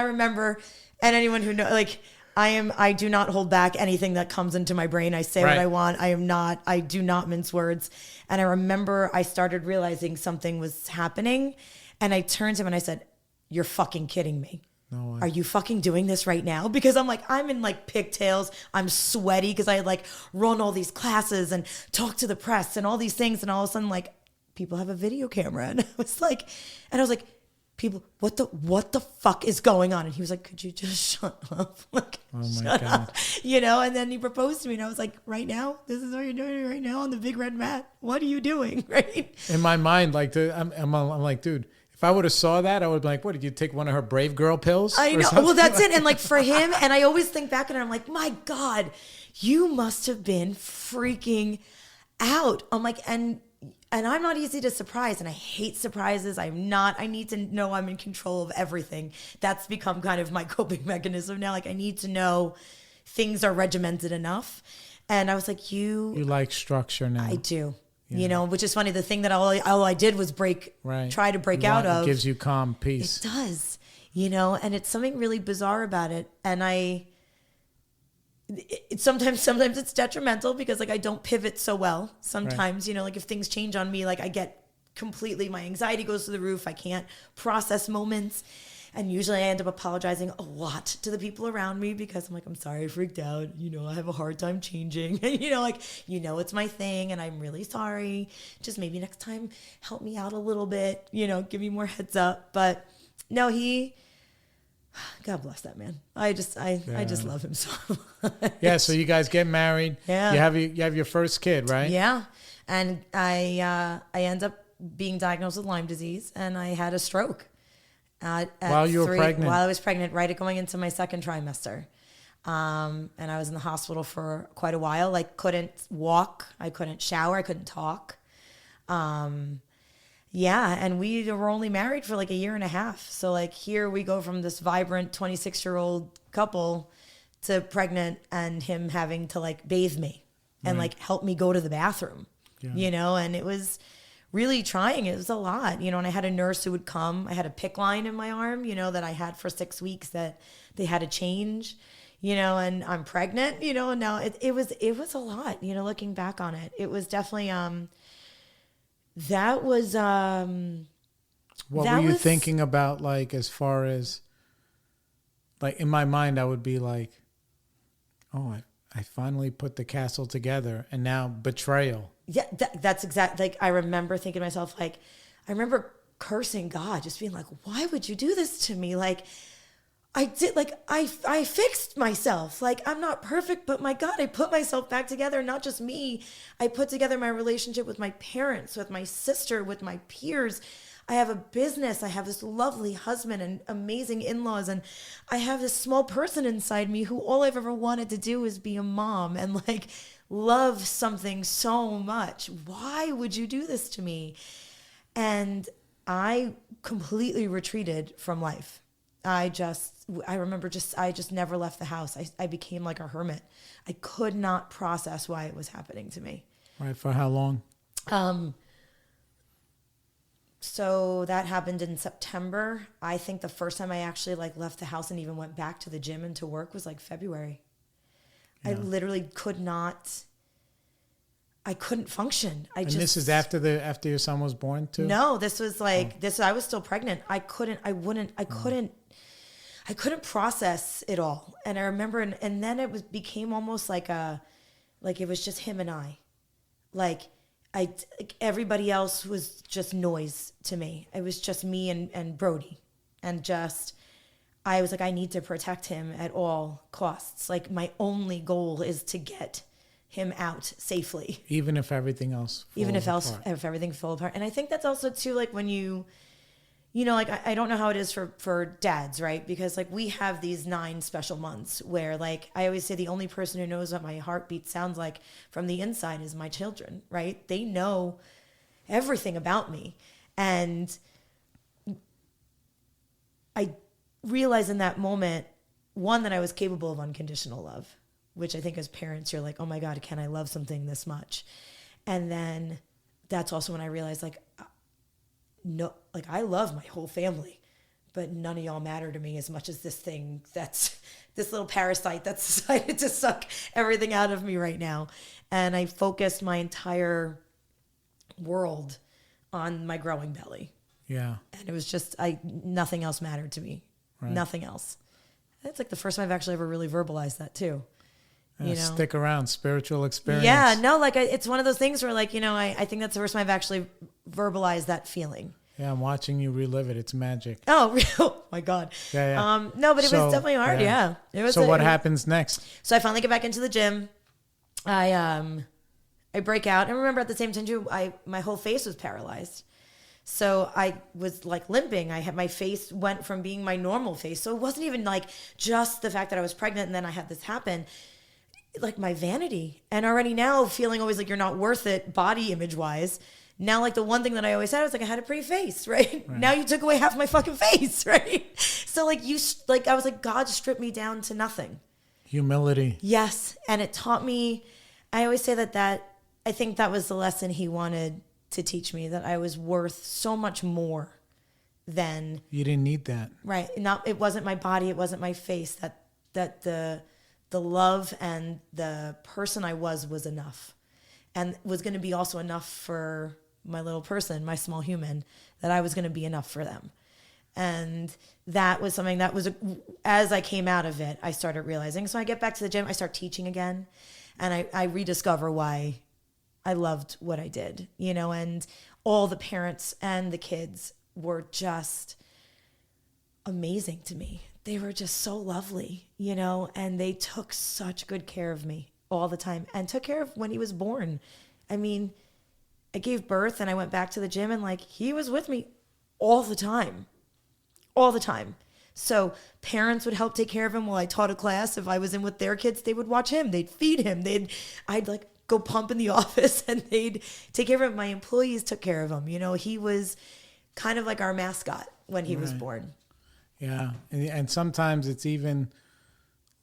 remember, and anyone who knows, like. I do not hold back anything that comes into my brain. I say what I want. I do not mince words. And I remember I started realizing something was happening, and I turned to him and I said, "You're fucking kidding me. No way. Are you fucking doing this right now?" Because I'm in like pigtails. I'm sweaty because I had like run all these classes and talked to the press and all these things. And all of a sudden, like, people have a video camera. And I was like, people, what the fuck is going on? And he was like, "Could you just shut up?" Like, oh my God. You know, and then he proposed to me and I was like, "Right now? This is what you're doing right now on the big red mat? What are you doing?" Right? In my mind, like, I'm like, dude, if I would have saw that, I would be like, what, did you take one of her Brave Girl pills? I know. Well, that's it. And like for him, and I always think back and I'm like, my God, you must have been freaking out. I'm like, and I'm not easy to surprise, and I hate surprises. I need to know I'm in control of everything. That's become kind of my coping mechanism now. Like, I need to know things are regimented enough. And I was like, you like structure now. I do. Yeah. You know, which is funny. The thing that all I did was try to break out of. It gives you calm, peace. It does, you know, and it's something really bizarre about it. And sometimes it's detrimental because like I don't pivot so well. Sometimes, you know, like if things change on me, like I get completely, my anxiety goes to the roof. I can't process moments. And usually I end up apologizing a lot to the people around me because I'm like, I'm sorry I freaked out. I have a hard time changing. It's my thing and I'm really sorry. Just maybe next time help me out a little bit, give me more heads up. But no, God bless that man. I just love him so much. Yeah. So you guys get married. Yeah. You have your first kid, right? Yeah. And I end up being diagnosed with Lyme disease and I had a stroke. While you were pregnant? While I was pregnant, right at going into my second trimester. And I was in the hospital for quite a while. Like, couldn't walk. I couldn't shower. I couldn't talk. And we were only married for like a year and a half. So like here we go from this vibrant 26-year-old couple to pregnant and him having to like bathe me and like help me go to the bathroom, and it was really trying. It was a lot, and I had a nurse who would come. I had a PICC line in my arm, that I had for 6 weeks that they had to change, and I'm pregnant, and now it was a lot, looking back on it. It was definitely, that was, what were you thinking about? Like, as far as like in my mind, I would be like, oh, I finally put the castle together and now betrayal. Yeah, that's exactly, like, I remember thinking to myself, like, I remember cursing God, just being like, why would you do this to me? Like, I did, like, I fixed myself. Like, I'm not perfect, but my God, I put myself back together. Not just me. I put together my relationship with my parents, with my sister, with my peers. I have a business. I have this lovely husband and amazing in-laws. And I have this small person inside me who all I've ever wanted to do is be a mom and like love something so much. Why would you do this to me? And I completely retreated from life. I remember I just never left the house. I became like a hermit. I could not process why it was happening to me. Right. For how long? So that happened in September. I think the first time I actually like left the house and even went back to the gym and to work was like February. Yeah. I literally I couldn't function. This is after your son was born too? No, this was like I was still pregnant. I couldn't process it all. And I remember, and then it became almost like it was just him and I. Like everybody else was just noise to me. It was just me and Brody. And I was like, I need to protect him at all costs. Like, my only goal is to get him out safely. Even if everything else if everything fell apart. And I think that's also too, like, when like, I don't know how it is for dads, right? Because like we have these 9 special months where, like, I always say the only person who knows what my heartbeat sounds like from the inside is my children, right? They know everything about me. And I realized in that moment, one, that I was capable of unconditional love, which I think as parents, you're like, oh my God, can I love something this much? And then that's also when I realized, like, no, like, I love my whole family, but none of y'all matter to me as much as this little parasite that's decided to suck everything out of me right now. And I focused my entire world on my growing belly. Yeah. And it was just, nothing else mattered to me. Right. Nothing else. It's like the first time I've actually ever really verbalized that too. Stick around, spiritual experience. Yeah, no, like it's one of those things where, like, I think that's the first time I've actually verbalized that feeling. Yeah, I'm watching you relive it. It's magic. Oh my God. Yeah. No, but it was definitely hard. Yeah. It was. So what happens next? So I finally get back into the gym. I break out, and remember at the same time too, my whole face was paralyzed. So I was like limping. My face went from being my normal face. So it wasn't even like just the fact that I was pregnant and then I had this happen. Like my vanity, and already now feeling always like you're not worth it body image wise. Now, like, the one thing that I always said was like, I had a pretty face, right? Now you took away half my fucking face, right? So like I was like, God stripped me down to nothing. Humility. Yes. And it taught me, I always say that I think that was the lesson he wanted to teach me, that I was worth so much more than. You didn't need that. Right. It wasn't my body. It wasn't my face. That the love and the person I was enough, and was going to be also enough for my little person, my small human, that I was going to be enough for them. And that was something that was, as I came out of it, I started realizing. So I get back to the gym, I start teaching again, and I rediscover why I loved what I did, you know, and all the parents and the kids were just amazing to me. They were just so lovely, you know, and they took such good care of me all the time and took care of when he was born. I mean, I gave birth and I went back to the gym and like he was with me all the time. All the time. So parents would help take care of him while I taught a class. If I was in with their kids, they would watch him. They'd feed him. I'd like go pump in the office and they'd take care of him. My employees took care of him. You know, he was kind of like our mascot when he was born. Yeah. And sometimes it's even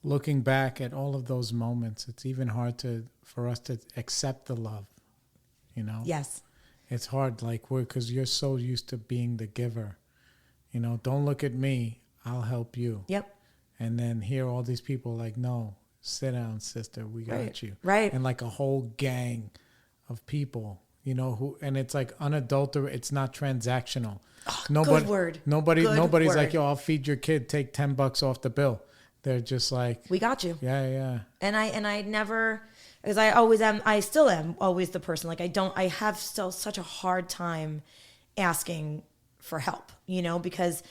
looking back at all of those moments, it's even hard for us to accept the love, you know? Yes. It's hard, like, because you're so used to being the giver. You know, don't look at me, I'll help you. Yep. And then hear all these people like, no, sit down, sister, we got you. Right. And like a whole gang of people, you know, and it's like unadulterated, it's not transactional. Oh, good word. Nobody's word. like, yo, I'll feed your kid, take $10 off the bill. They're just like, we got you. Yeah. And I never, because I still am always the person. Like I have still such a hard time asking for help, you know, because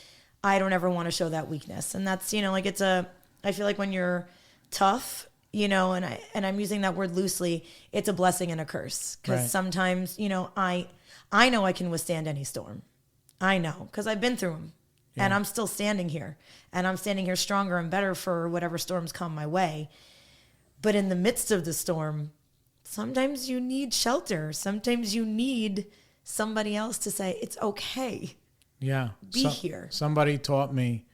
I don't ever want to show that weakness. And that's, you know, like I feel like when you're tough, you know, and I'm using that word loosely, it's a blessing and a curse. Because sometimes, you know, I know I can withstand any storm. I know, because I've been through them. Yeah. And I'm still standing here. And I'm standing here stronger and better for whatever storms come my way. But in the midst of the storm, sometimes you need shelter. Sometimes you need somebody else to say, it's okay. Yeah. Be here. Somebody taught me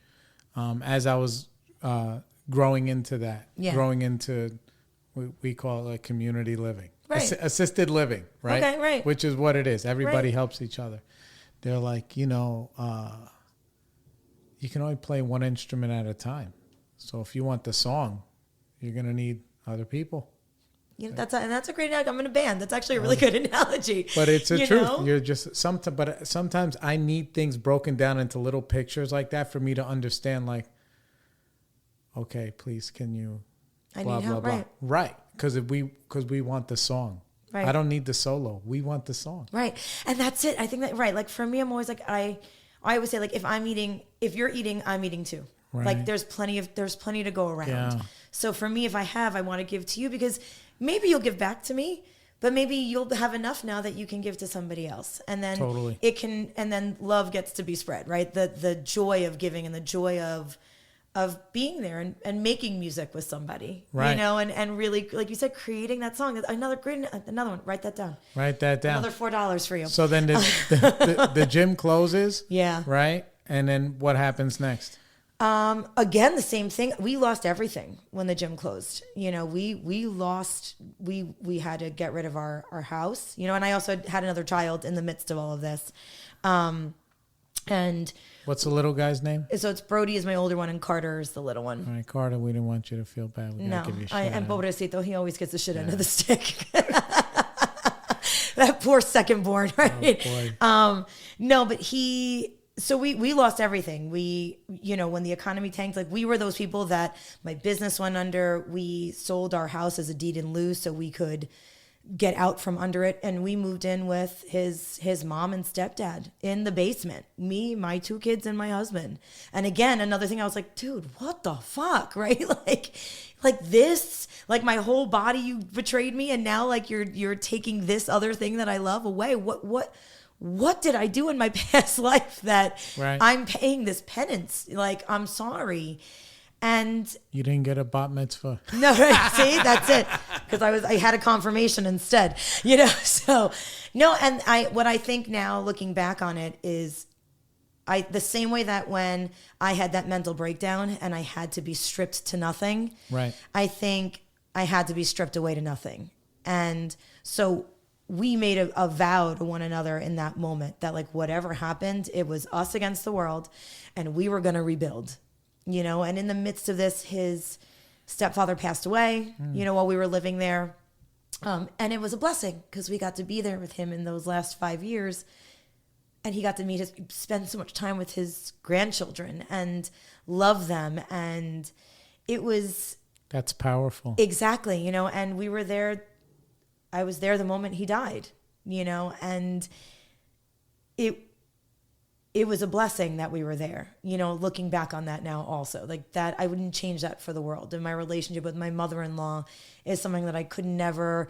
as I was growing into that, growing into what we call like community living, assisted living, right? Okay, right. Which is what it is. Everybody helps each other. They're like, you know, you can only play one instrument at a time. So if you want the song, you're going to need other people. You know, that's a great, I'm in a band. That's actually a really good analogy. But it's the truth. Know? You're just but sometimes I need things broken down into little pictures like that for me to understand, like, okay, please, can you I blah, need help, blah, blah. Right. Because we want the song. Right. I don't need the solo. We want the song. Right. And that's it. I think that, right. Like for me, I'm always like, I always say, like, if you're eating, I'm eating too. Right. Like there's plenty to go around. Yeah. So for me, if I want to give to you, because maybe you'll give back to me, but maybe you'll have enough now that you can give to somebody else. And then and then love gets to be spread, right? The joy of giving and the joy of being there and making music with somebody, right? You know, and really, like you said, creating that song. Another one. Write that down. Another $4 for you. So then the gym closes. Yeah. Right. And then what happens next? Again, the same thing. We lost everything when the gym closed. You know, we had to get rid of our house, you know, and I also had another child in the midst of all of this. And what's the little guy's name? So it's Brody is my older one and Carter is the little one. All right, Carter, we didn't want you to feel bad. We gotta give you a shit and Pobrecito, he always gets the shit end of the stick. That poor second born, right? Oh, boy. No, but so we lost everything. We, you know, when the economy tanked, like we were those people that my business went under. We sold our house as a deed in lieu so we could get out from under it. And we moved in with his mom and stepdad in the basement. Me, my 2 kids, and my husband. And again, another thing, I was like, dude, what the fuck, right? Like this, like my whole body, you betrayed me. And now like you're taking this other thing that I love away. What did I do in my past life that I'm paying this penance? Like, I'm sorry. And you didn't get a bat mitzvah. No, right? See, that's it. Because I had a confirmation instead, you know? So no. And what I think now looking back on it is the same way that when I had that mental breakdown and I had to be stripped to nothing. Right. I think I had to be stripped away to nothing. And so we made a vow to one another in that moment that like whatever happened, it was us against the world and we were going to rebuild, you know? And in the midst of this, his stepfather passed away, you know, while we were living there. And it was a blessing because we got to be there with him in those last 5 years. and he got to spend so much time with his grandchildren and love them. And it was... That's powerful. Exactly, you know, and we were there. I was there the moment he died, you know, and it was a blessing that we were there, you know, looking back on that now also. Like that, I wouldn't change that for the world. And my relationship with my mother-in-law is something that I could never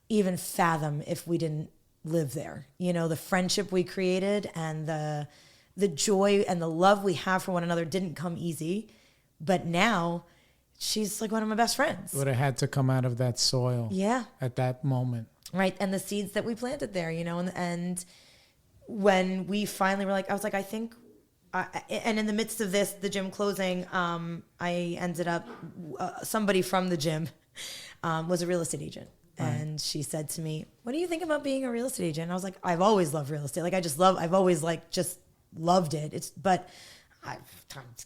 even fathom if we didn't live there. You know, the friendship we created and the joy and the love we have for one another didn't come easy. But now she's like one of my best friends. Would have had to come out of that soil. Yeah. At that moment. Right. And the seeds that we planted there, you know, and when we finally were like, I was like, I think, and in the midst of this, the gym closing, I ended up, somebody from the gym was a real estate agent. Right. And she said to me, what do you think about being a real estate agent? And I was like, I've always loved real estate. Like, I've always like just loved it. But I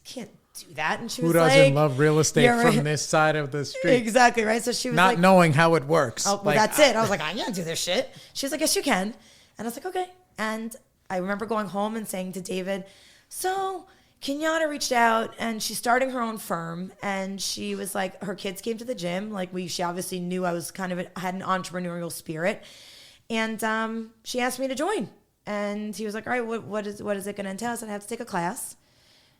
can't do that. And she was like, who doesn't love real estate from this side of the street? Exactly. Right. So she was not knowing how it works. Oh, well, that's it. I was like, I can't do this shit. She was like, yes, you can. And I was like, okay. And I remember going home and saying to David, so Kenyatta reached out and she's starting her own firm. And she was like, her kids came to the gym. Like she obviously knew I was had an entrepreneurial spirit. And she asked me to join. And he was like, all right, what is it going to entail? I said, I have to take a class.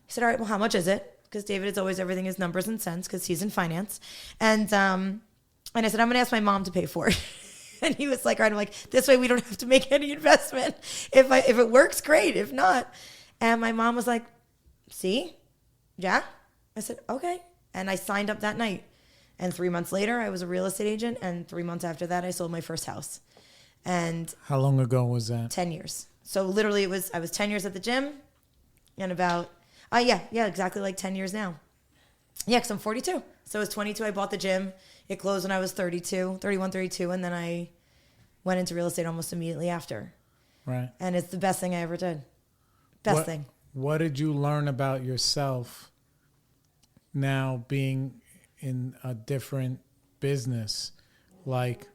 He said, all right, well, how much is it? Because David is always, everything is numbers and cents because he's in finance. And I said, I'm going to ask my mom to pay for it. And he was like, all right, I'm like, this way we don't have to make any investment. If it works, great. If not. And my mom was like, see? Yeah? I said, okay. And I signed up that night. And 3 months later, I was a real estate agent. And 3 months after that, I sold my first house. And how long ago was that? 10 years. So literally I was 10 years at the gym and about... yeah, exactly like 10 years now. Yeah, because I'm 42. So I was 22, I bought the gym. It closed when I was 31, 32, and then I went into real estate almost immediately after. Right. And it's the best thing I ever did. Best thing. What did you learn about yourself now being in a different business, like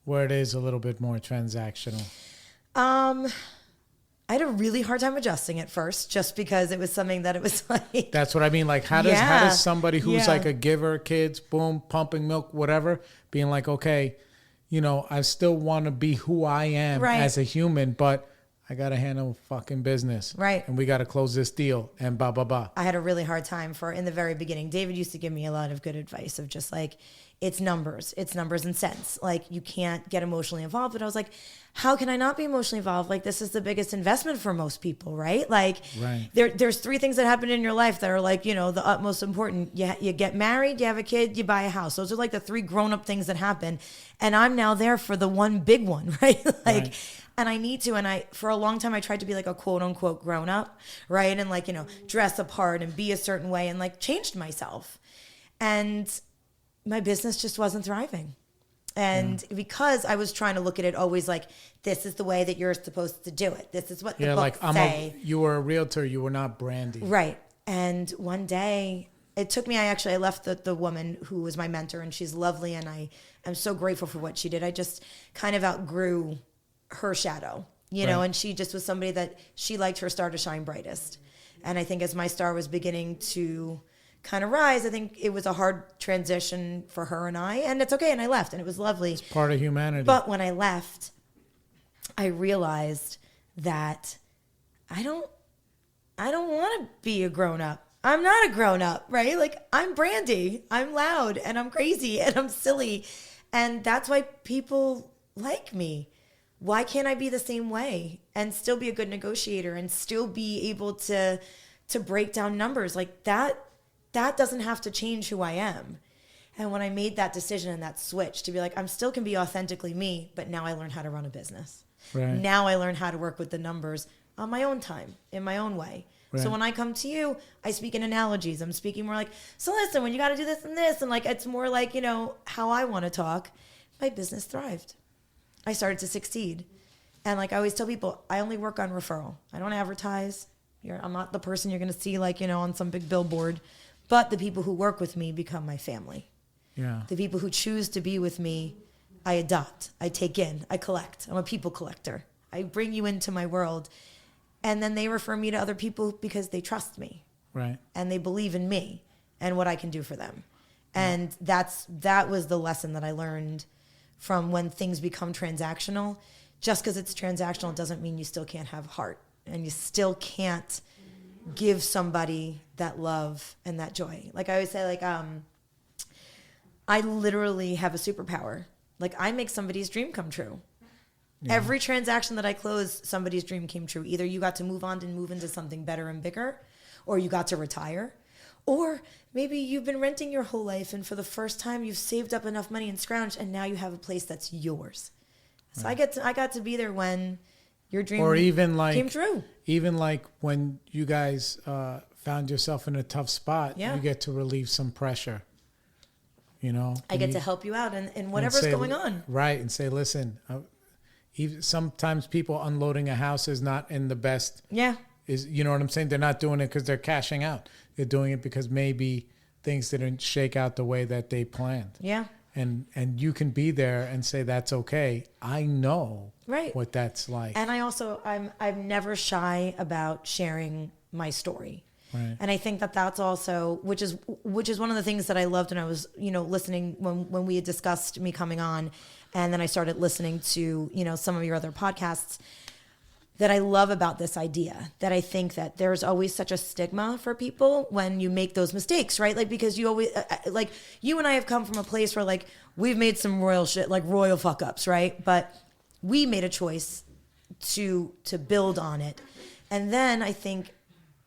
where it is a little bit more transactional? I had a really hard time adjusting at first just because it was something that it was like... That's what I mean. Like, how does somebody who's like a giver, kids, boom, pumping milk, whatever, being like, okay, you know, I still want to be who I am as a human, but I got to handle fucking business. Right. And we got to close this deal and blah, blah, blah. I had a really hard time in the very beginning. David used to give me a lot of good advice of just like, it's numbers and cents. Like, you can't get emotionally involved. But I was like, how can I not be emotionally involved? Like, this is the biggest investment for most people, right? Like, there's 3 things that happen in your life that are like, you know, the utmost important. You get married, you have a kid, you buy a house. Those are like the 3 grown-up things that happen. And I'm now there for the one big one, right? And I need to. And for a long time, I tried to be like a quote unquote grown up, right? And like, you know, dress apart and be a certain way and like changed myself. And my business just wasn't thriving. And because I was trying to look at it always like, this is the way that you're supposed to do it. This is what the books say. You were a realtor. You were not Brandy. Right. And one day, it took me, I left the woman who was my mentor, and she's lovely, and I am so grateful for what she did. I just kind of outgrew her shadow, you know, and she just was somebody that she liked her star to shine brightest. And I think as my star was beginning to kind of rise, I think it was a hard transition for her and I, and it's okay. And I left, and it was lovely. It's part of humanity. But when I left, I realized that I don't want to be a grown up. I'm not a grown up, right? Like, I'm Brandy. I'm loud and I'm crazy and I'm silly. And that's why people like me. Why can't I be the same way and still be a good negotiator and still be able to break down numbers? Like, that doesn't have to change who I am. And when I made that decision and that switch to be like, I'm still can be authentically me, but now I learned how to run a business. Right. Now I learned how to work with the numbers on my own time, in my own way. Right. So when I come to you, I speak in analogies. I'm speaking more like, so listen, when you got to do this and this, and like, it's more like, you know, how I want to talk. My business thrived. I started to succeed. And like I always tell people, I only work on referral. I don't advertise. I'm not the person you're going to see like, you know, on some big billboard. But the people who work with me become my family. Yeah. The people who choose to be with me, I adopt, I take in, I collect. I'm a people collector. I bring you into my world. And then they refer me to other people because they trust me. Right. And they believe in me and what I can do for them. And that was the lesson that I learned from when things become transactional. Just because it's transactional doesn't mean you still can't have heart, and you still can't give somebody that love and that joy. Like I always say, like, I literally have a superpower. Like, I make somebody's dream come true. Yeah. Every transaction that I close, somebody's dream came true. Either you got to move on and move into something better and bigger, or you got to retire. Or maybe you've been renting your whole life, and for the first time you've saved up enough money and scrounged, and now you have a place that's yours. So right. I got to be there when your dream came true. Even like when you guys found yourself in a tough spot, you get to relieve some pressure. You know, I get to help you out in whatever's going on. Right, and say, listen. Even sometimes people unloading a house is not in the best. Yeah. You know what I'm saying? They're not doing it because they're cashing out. They're doing it because maybe things didn't shake out the way that they planned. Yeah. And you can be there and say, that's okay. I know what that's like. And I'm never shy about sharing my story. Right. And I think that's also, which is one of the things that I loved when I was, listening when we had discussed me coming on, and then I started listening to, some of your other podcasts, that I love about this idea, that I think that there's always such a stigma for people when you make those mistakes, right? Like, because you always, like, you and I have come from a place where, like, we've made some royal shit, like royal fuck ups, right? But we made a choice to build on it. And then I think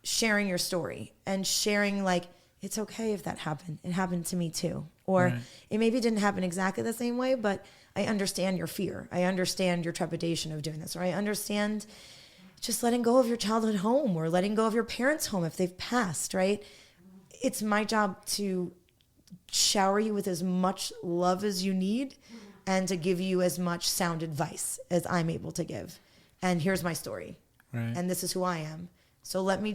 sharing your story and sharing, like, it's okay if that happened. It happened to me too. Or it maybe didn't happen exactly the same way, but I understand your fear. I understand your trepidation of doing this. Or I understand just letting go of your childhood home, or letting go of your parents' home if they've passed, right? It's my job to shower you with as much love as you need, and to give you as much sound advice as I'm able to give. And here's my story. Right. And this is who I am. So let me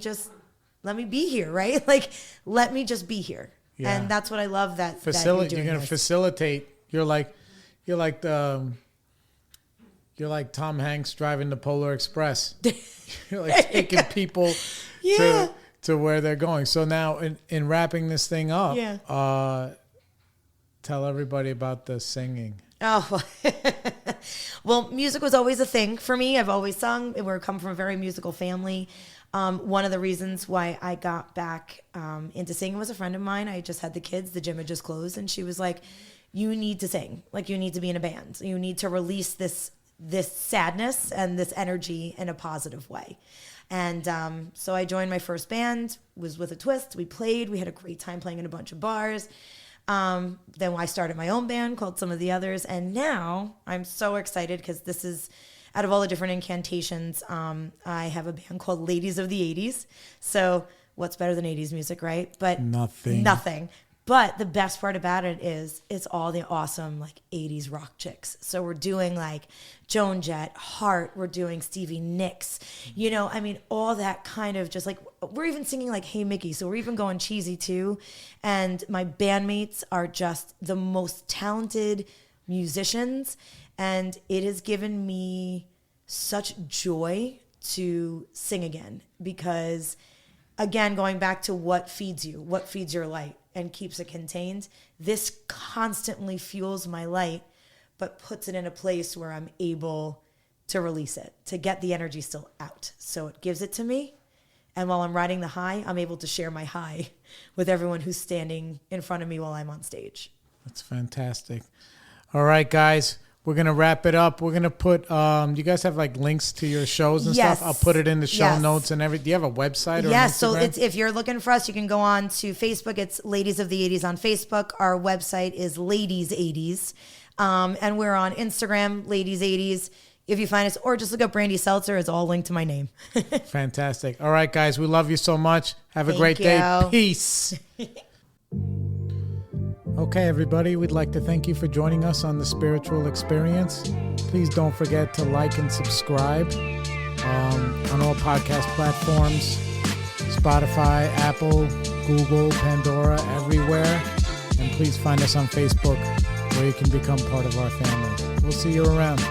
be here, right? Like, let me just be here. Yeah. And that's what I love that you're going to facilitate. You're like Tom Hanks driving the Polar Express. You're like taking people to where they're going. So now in wrapping this thing up, tell everybody about the singing. Oh, well, music was always a thing for me. I've always sung. We come from a very musical family. One of the reasons why I got back into singing was a friend of mine. I just had the kids. The gym had just closed, and she was like, you need to sing. Like, you need to be in a band. You need to release this sadness and this energy in a positive way. And so I joined my first band, was with a twist. We played. We had a great time playing in a bunch of bars. Then I started my own band called Some of the Others. And now I'm so excited because this is, out of all the different incantations, I have a band called Ladies of the 80s. So what's better than 80s music, right? But nothing. But the best part about it is it's all the awesome, like, 80s rock chicks. So we're doing, like, Joan Jett, Heart. We're doing Stevie Nicks. All that kind of just, like, we're even singing, like, Hey Mickey. So we're even going cheesy, too. And my bandmates are just the most talented musicians. And it has given me such joy to sing again. Because, again, going back to what feeds you, what feeds your light and keeps it contained, this constantly fuels my light, but puts it in a place where I'm able to release it, to get the energy still out. So it gives it to me. And while I'm riding the high, I'm able to share my high with everyone who's standing in front of me while I'm on stage. That's fantastic. All right, guys. We're going to wrap it up. We're going to put, you guys have like links to your shows and stuff? I'll put it in the show notes and everything. Do you have a website or Yes, so if you're looking for us, you can go on to Facebook. It's Ladies of the 80s on Facebook. Our website is Ladies 80s. And we're on Instagram, Ladies 80s. If you find us, or just look up Brandy Seltzer. It's all linked to my name. Fantastic. All right, guys. We love you so much. Have a great day. Peace. Okay, everybody, we'd like to thank you for joining us on The Spiritual Experience. Please don't forget to like and subscribe on all podcast platforms, Spotify, Apple, Google, Pandora, everywhere. And please find us on Facebook, where you can become part of our family. We'll see you around.